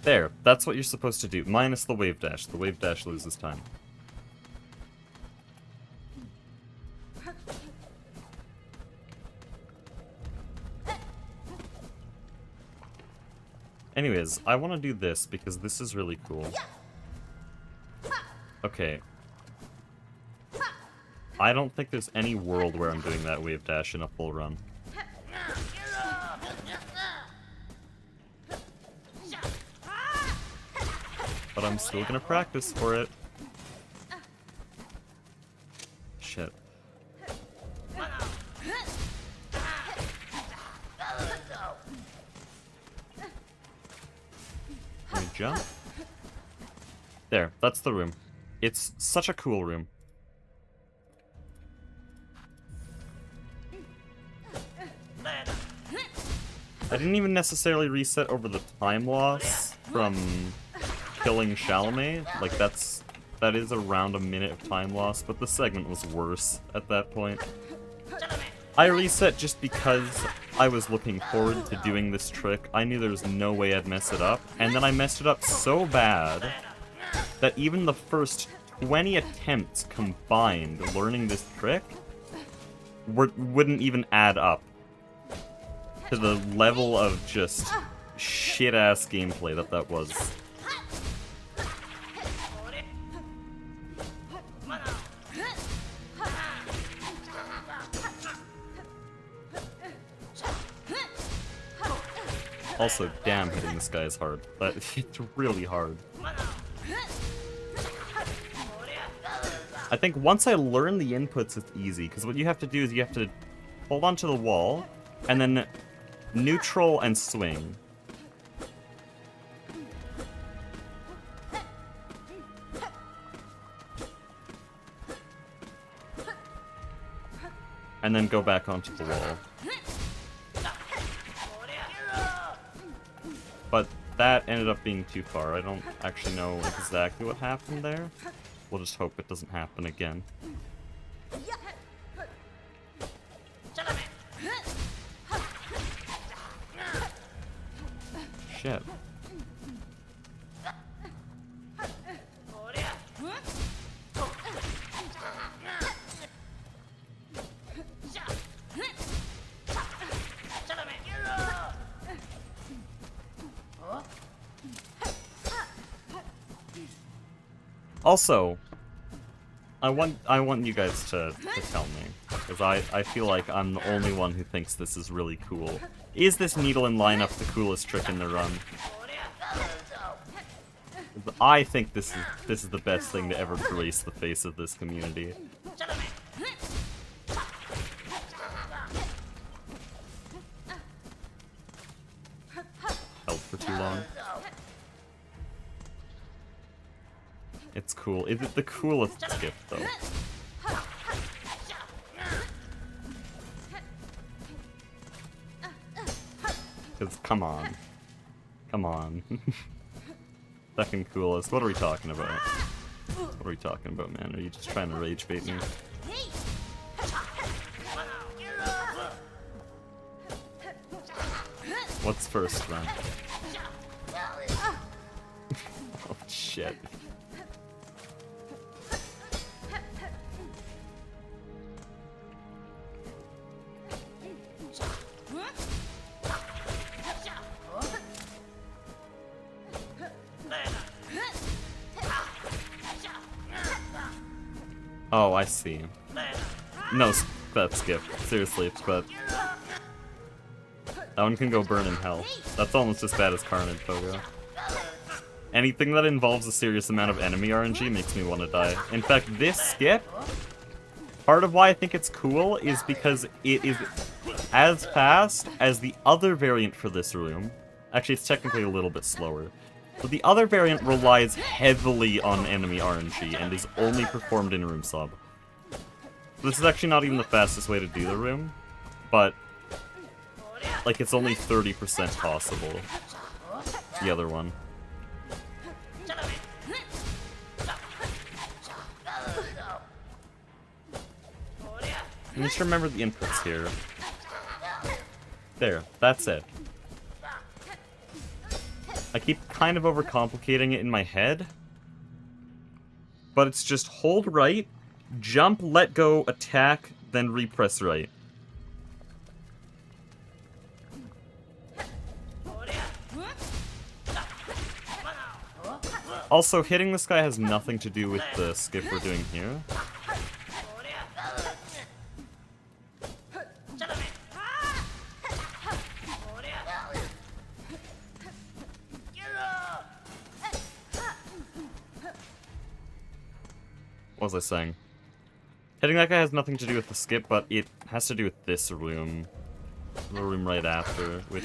There, that's what you're supposed to do, minus the wave dash. The wave dash loses time. Anyways, I want to do this because this is really cool. Okay. I don't think there's any world where I'm doing that wave dash in a full run. But I'm still gonna practice for it. Shit. Can we jump? There, that's the room. It's such a cool room. I didn't even necessarily reset over the time loss from killing Chalamet. Like, that is around a minute of time loss, but the segment was worse at that point. I reset just because I was looking forward to doing this trick. I knew there was no way I'd mess it up, and then I messed it up so bad that even the first 20 attempts combined learning this trick wouldn't even add up to the level of just shit-ass gameplay that was. Also, damn, hitting this guy is hard. It's really hard. I think once I learn the inputs, it's easy, because what you have to do is you have to hold onto the wall, and then neutral and swing. and then go back onto the wall. But that ended up being too far. I don't actually know exactly what happened there. We'll just hope it doesn't happen again. Shit. Also, I want you guys to tell me, because I feel like I'm the only one who thinks this is really cool. Is this needle and lineup the coolest trick in the run? I think this is the best thing to ever grace the face of this community. Held for too long. It's cool. Is it the coolest skip, though? Because, come on. Come on. Second coolest. What are we talking about? What are we talking about, man? Are you just trying to rage bait me? What's first, then? Oh, shit. Oh, I see. No, that skip. Seriously, but that one can go burn in hell. That's almost as bad as Carnage Pogo. Anything that involves a serious amount of enemy RNG makes me want to die. In fact, this skip, part of why I think it's cool is because it is as fast as the other variant for this room. Actually, it's technically a little bit slower. But the other variant relies heavily on enemy RNG and is only performed in room sub. This is actually not even the fastest way to do the room, but like it's only 30% possible. The other one. And just remember the inputs here. There, that's it. I keep kind of overcomplicating it in my head, but it's just hold right, jump, let go, attack, then repress right. Also, hitting this guy has nothing to do with the skip we're doing here. What was I saying? Hitting that guy has nothing to do with the skip, but it has to do with this room. The room right after, which...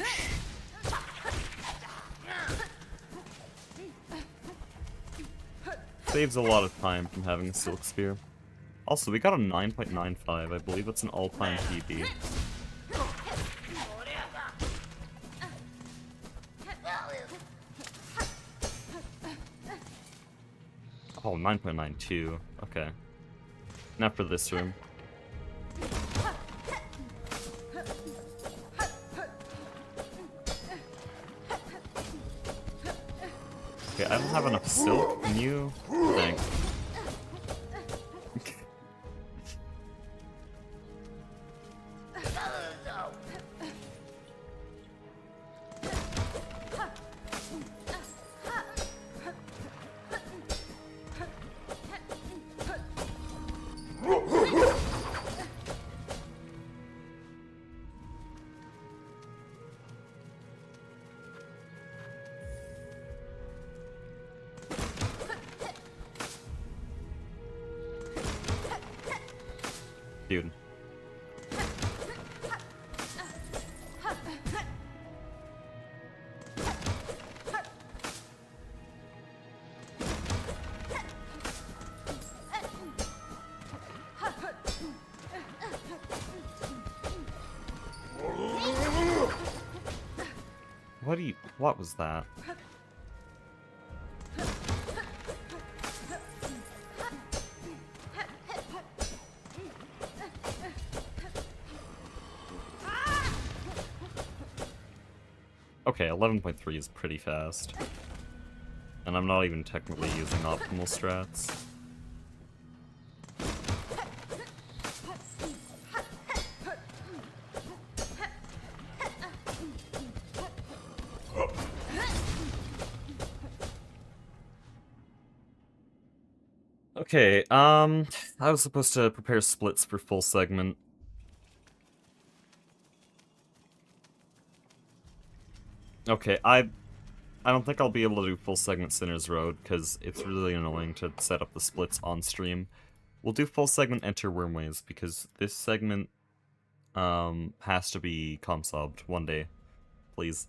saves a lot of time from having a Silk Spear. Also, we got a 9.95. I believe it's an all-time PB. Oh, 9.92. Okay. Now for this room. Okay, I don't have enough silk. Can you? Thanks. What was that? Okay, 11.3 is pretty fast. And I'm not even technically using optimal strats. Okay, I was supposed to prepare splits for full segment. Okay, I don't think I'll be able to do full segment Sinner's Road, because it's really annoying to set up the splits on stream. We'll do full segment Enter Wormways, because this segment, has to be comsobbed one day. Please.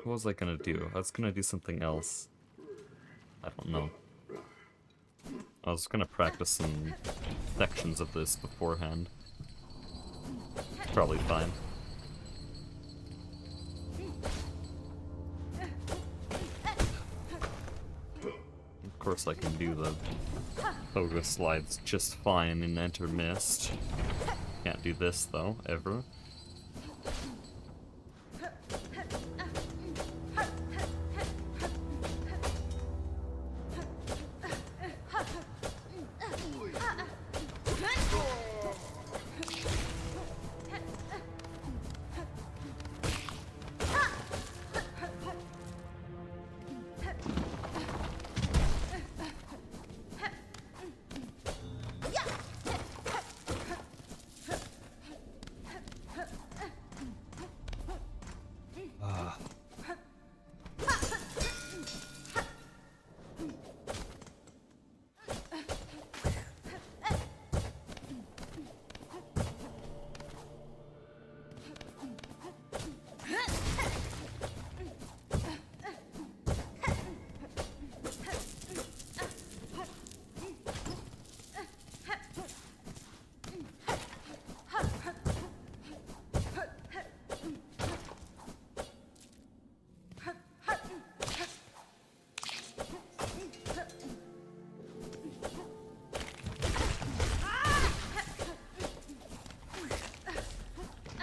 What was I gonna do? I was gonna do something else. I don't know. I was gonna practice some sections of this beforehand. It's probably fine. Of course I can do the pogo slides just fine in Enter Mist. Can't do this though, ever.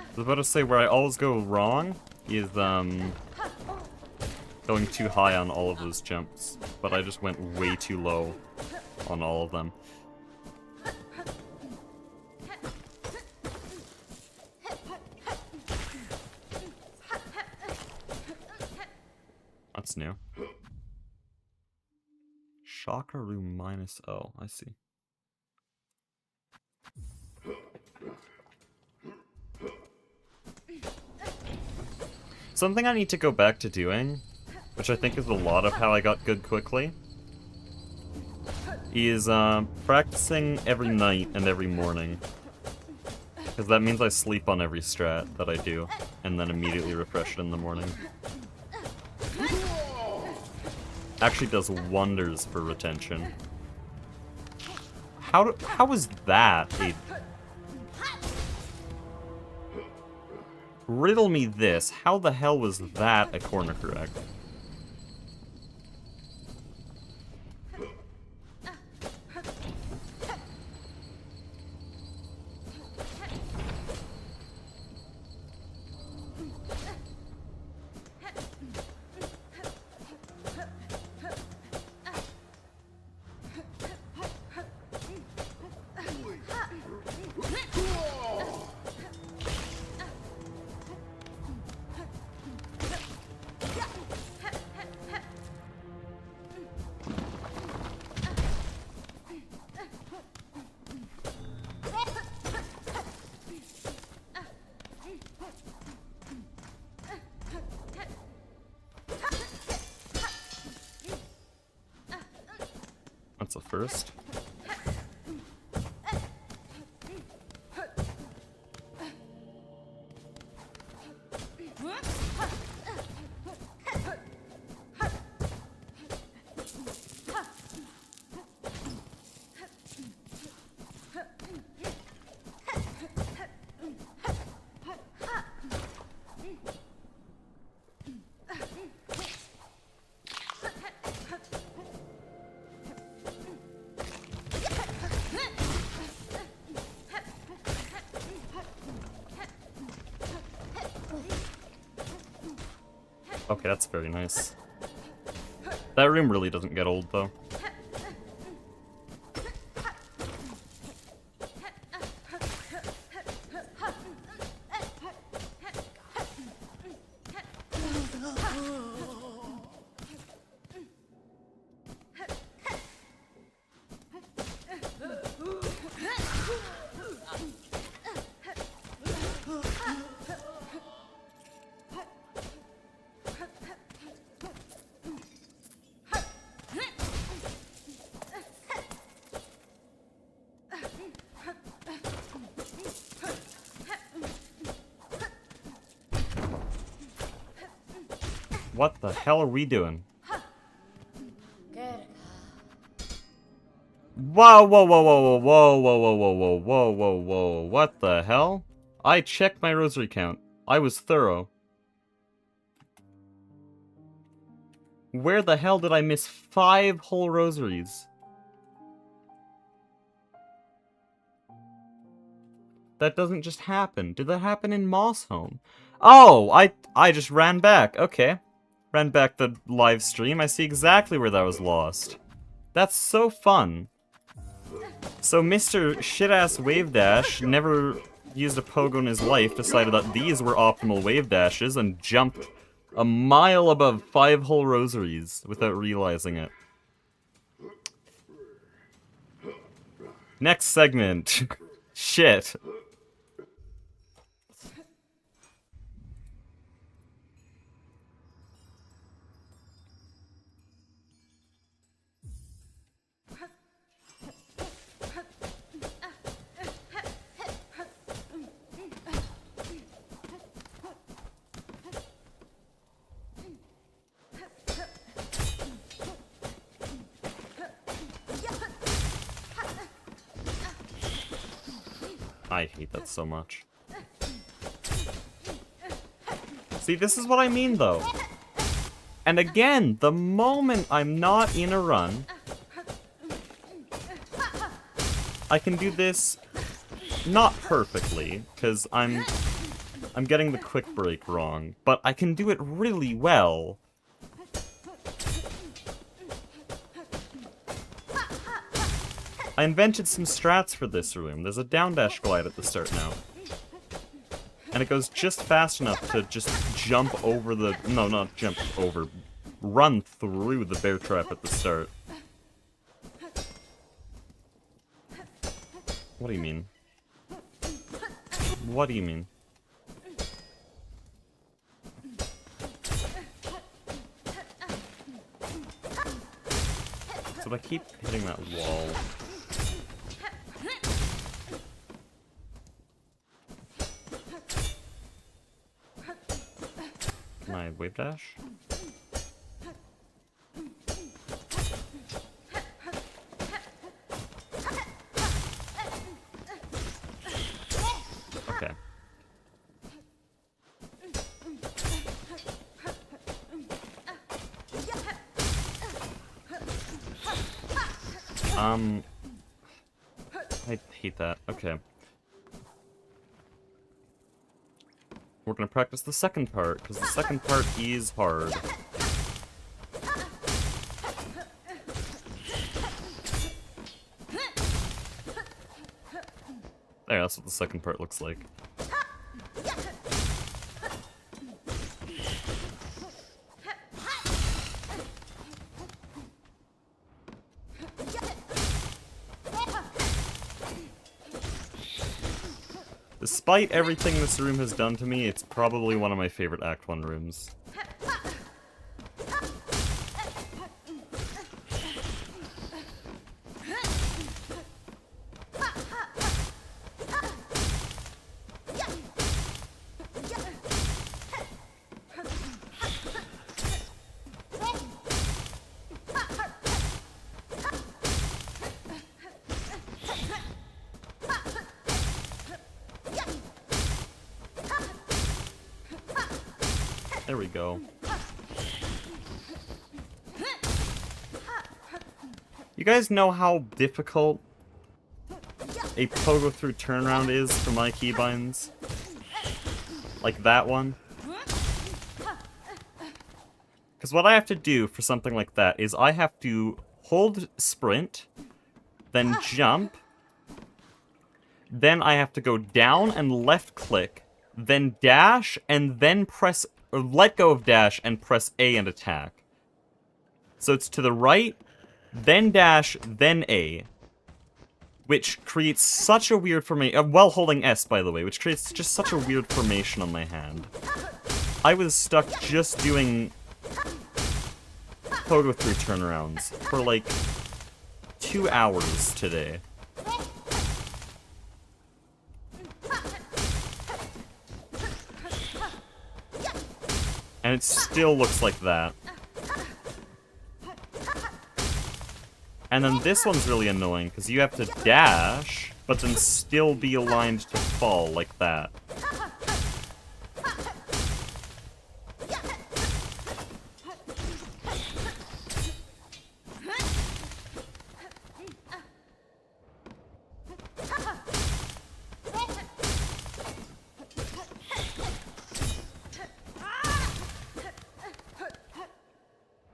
I was about to say where I always go wrong is going too high on all of those jumps, but I just went way too low on all of them. That's new. Shakaru minus O, I see. Something I need to go back to doing, which I think is a lot of how I got good quickly, is practicing every night and every morning. Because that means I sleep on every strat that I do, and then immediately refresh it in the morning. Actually does wonders for retention. How is that a... Riddle me this, how the hell was that a corner correct? That's a first. Okay, that's very nice. That room really doesn't get old, though. What the hell are we doing? Whoa, whoa, whoa, whoa, whoa, whoa, whoa, whoa, whoa, whoa, whoa, whoa, what the hell? I checked my rosary count. I was thorough. Where the hell did I miss 5 whole rosaries? That doesn't just happen. Did that happen in Mossholm? Oh, I just ran back. Okay. Ran back the live stream. I see exactly where that was lost. That's so fun. So Mr. Shit-ass Wave Dash never used a pogo in his life, decided that these were optimal wave dashes, and jumped a mile above 5 whole rosaries without realizing it. Next segment. Shit. I hate that so much. See, this is what I mean, though. And again, the moment I'm not in a run, I can do this not perfectly, because I'm getting the quick break wrong, but I can do it really well. I invented some strats for this room. There's a down dash glide at the start now. And it goes just fast enough to just jump over the... No, not jump over. Run through the bear trap at the start. What do you mean? What do you mean? So I keep hitting that wall. Can I wave dash? Okay. I hate that. Okay. We're gonna practice the second part, because the second part is hard. There, that's what the second part looks like. Despite everything this room has done to me, it's probably one of my favorite Act 1 rooms. There we go. You guys know how difficult a pogo through turnaround is for my keybinds? Like that one? Because what I have to do for something like that is I have to hold sprint, then jump, then I have to go down and left click, then dash, and then press, or let go of dash and press A and attack. So it's to the right, then dash, then A. Which creates such a weird formation, while holding S, by the way, which creates just such a weird formation on my hand. I was stuck just doing pogo through turnarounds for like 2 hours today. And it still looks like that. And then this one's really annoying, because you have to dash, but then still be aligned to fall like that.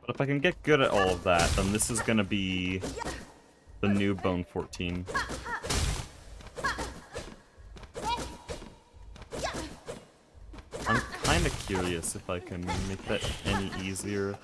But if I can get good at all of that, then this is gonna be the new Bone 14. I'm kinda curious if I can make that any easier.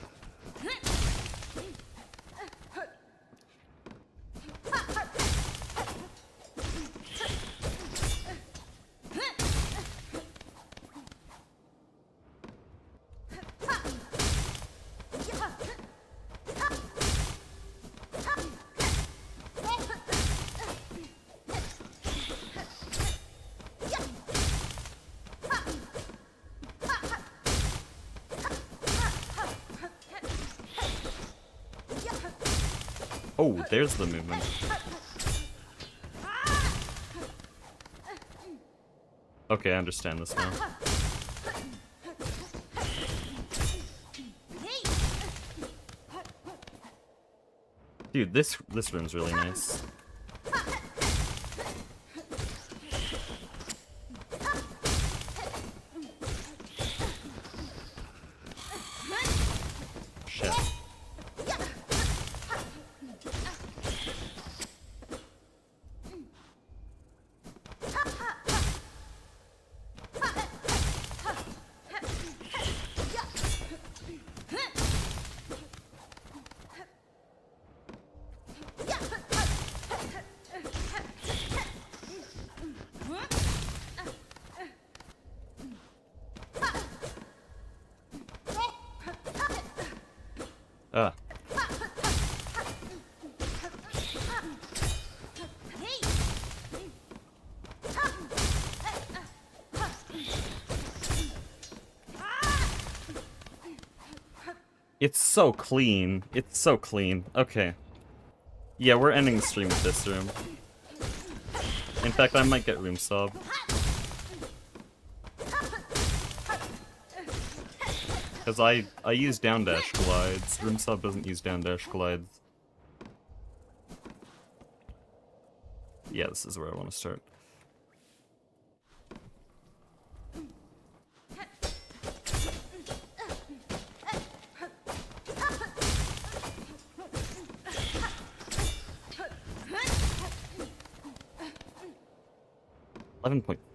Oh, there's the movement. Okay, I understand this now. Dude, this room's really nice. Shit. Ah. It's so clean. It's so clean. Okay. Yeah, we're ending the stream with this room. In fact, I might get room sub. Because I use down dash glides. Room sub doesn't use down dash glides. Yeah, this is where I want to start.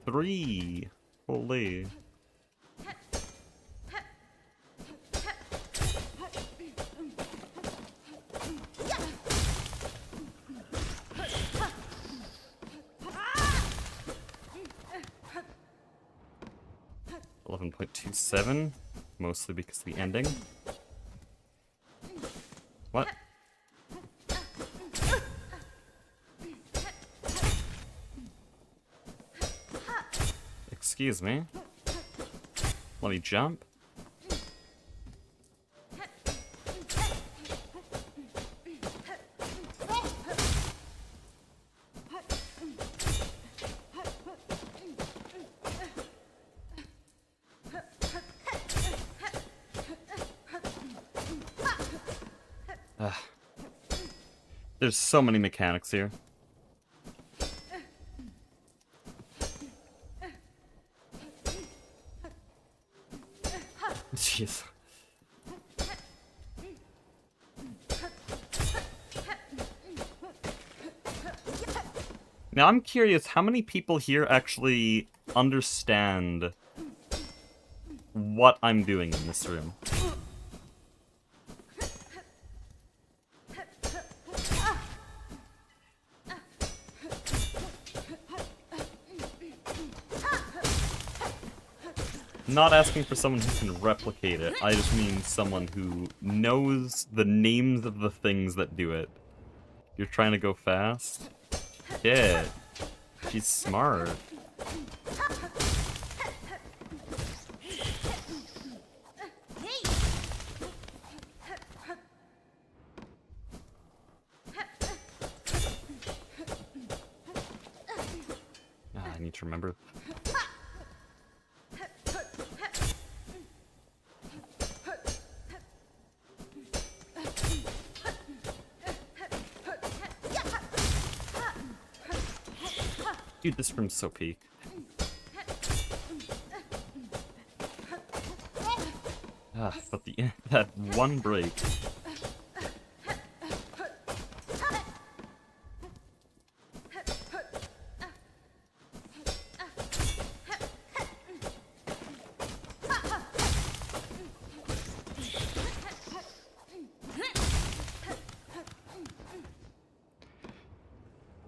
.3. Holy. .27, mostly because of the ending. What? Excuse me. Let me jump. There's so many mechanics here. Jeez. Now I'm curious, how many people here actually understand what I'm doing in this room? I'm not asking for someone who can replicate it, I just mean someone who knows the names of the things that do it. You're trying to go fast? Yeah. She's smart. I need to remember. Dude, this room's so peak. But that one break.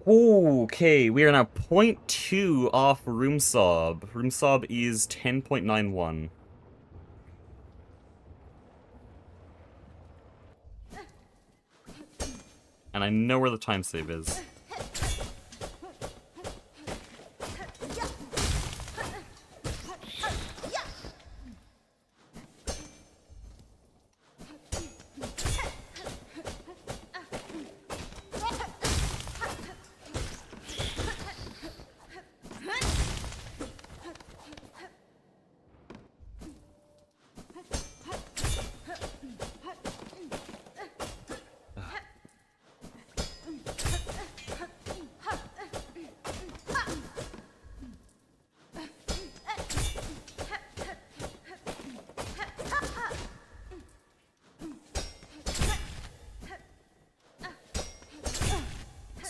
Okay, we are now 0.2 off room sob. Room sob is 10.91. And I know where the time save is.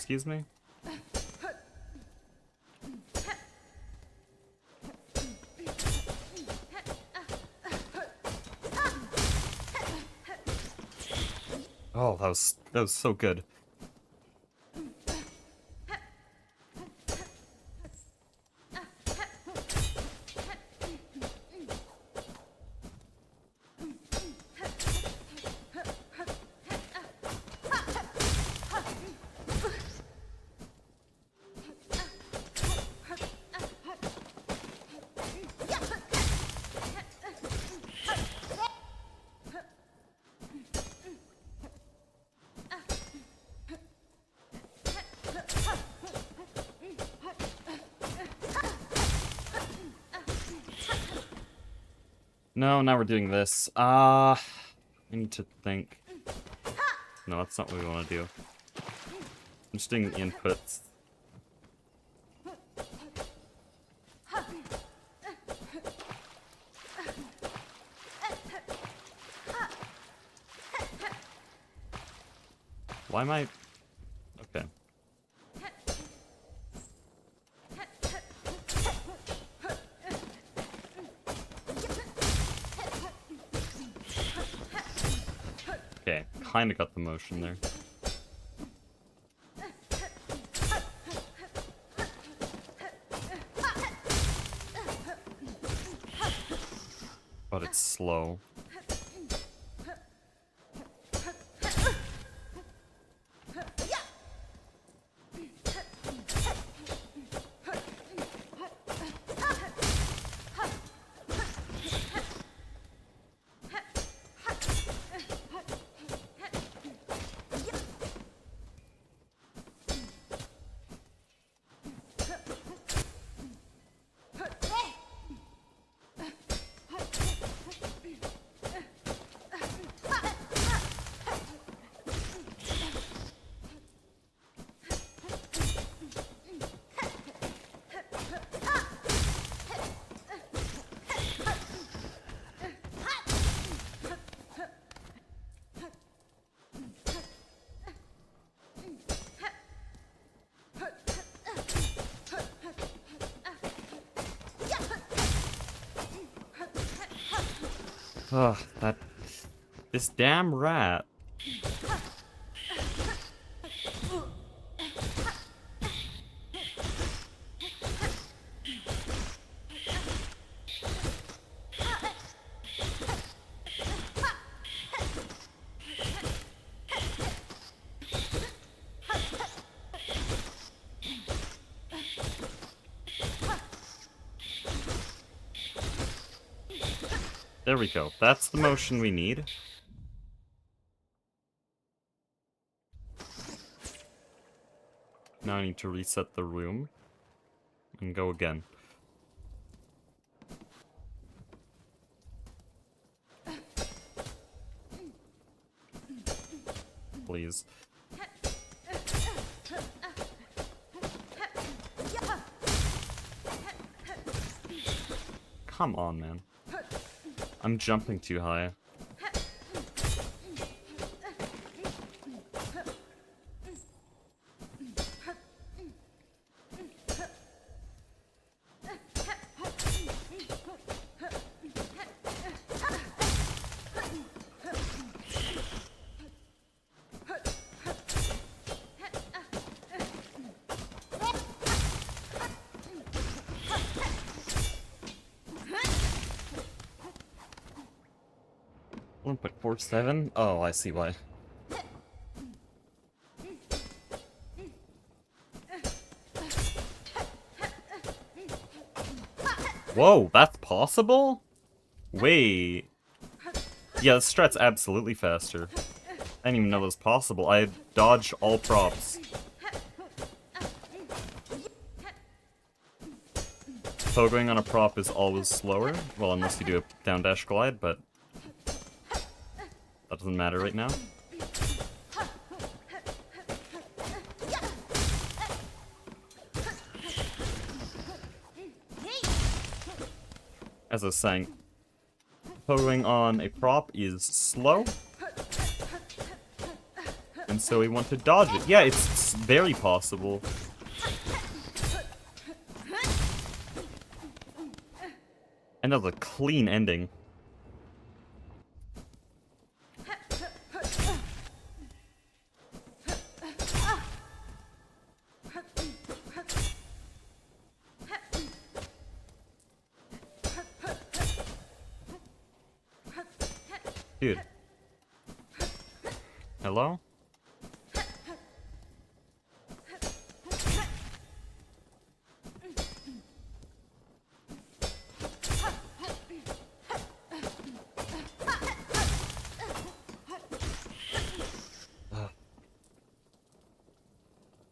Excuse me? Oh, that was so good. No, now we're doing this. I need to think. No, that's not what we want to do. I'm just doing the inputs. Why am I... Okay. Okay, kinda got the motion there. But it's slow. Ugh, this damn rat. There we go. That's the motion we need. Now I need to reset the room and go again. Please. Come on, man. I'm jumping too high. .47? Oh, I see why. Whoa, that's possible? Wait. Yeah, the strat's absolutely faster. I didn't even know that was possible. I dodged all props. Pogoing on a prop is always slower. Well, unless you do a down dash glide, but that doesn't matter right now. As I was saying, pogoing on a prop is slow. And so we want to dodge it. Yeah, it's very possible. And that was a clean ending. Dude. Hello?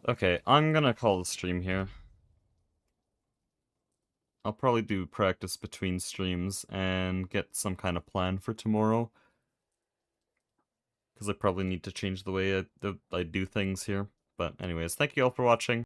Okay, I'm gonna call the stream here. I'll probably do practice between streams and get some kind of plan for tomorrow. Because I probably need to change the way I do things here. But anyways, thank you all for watching.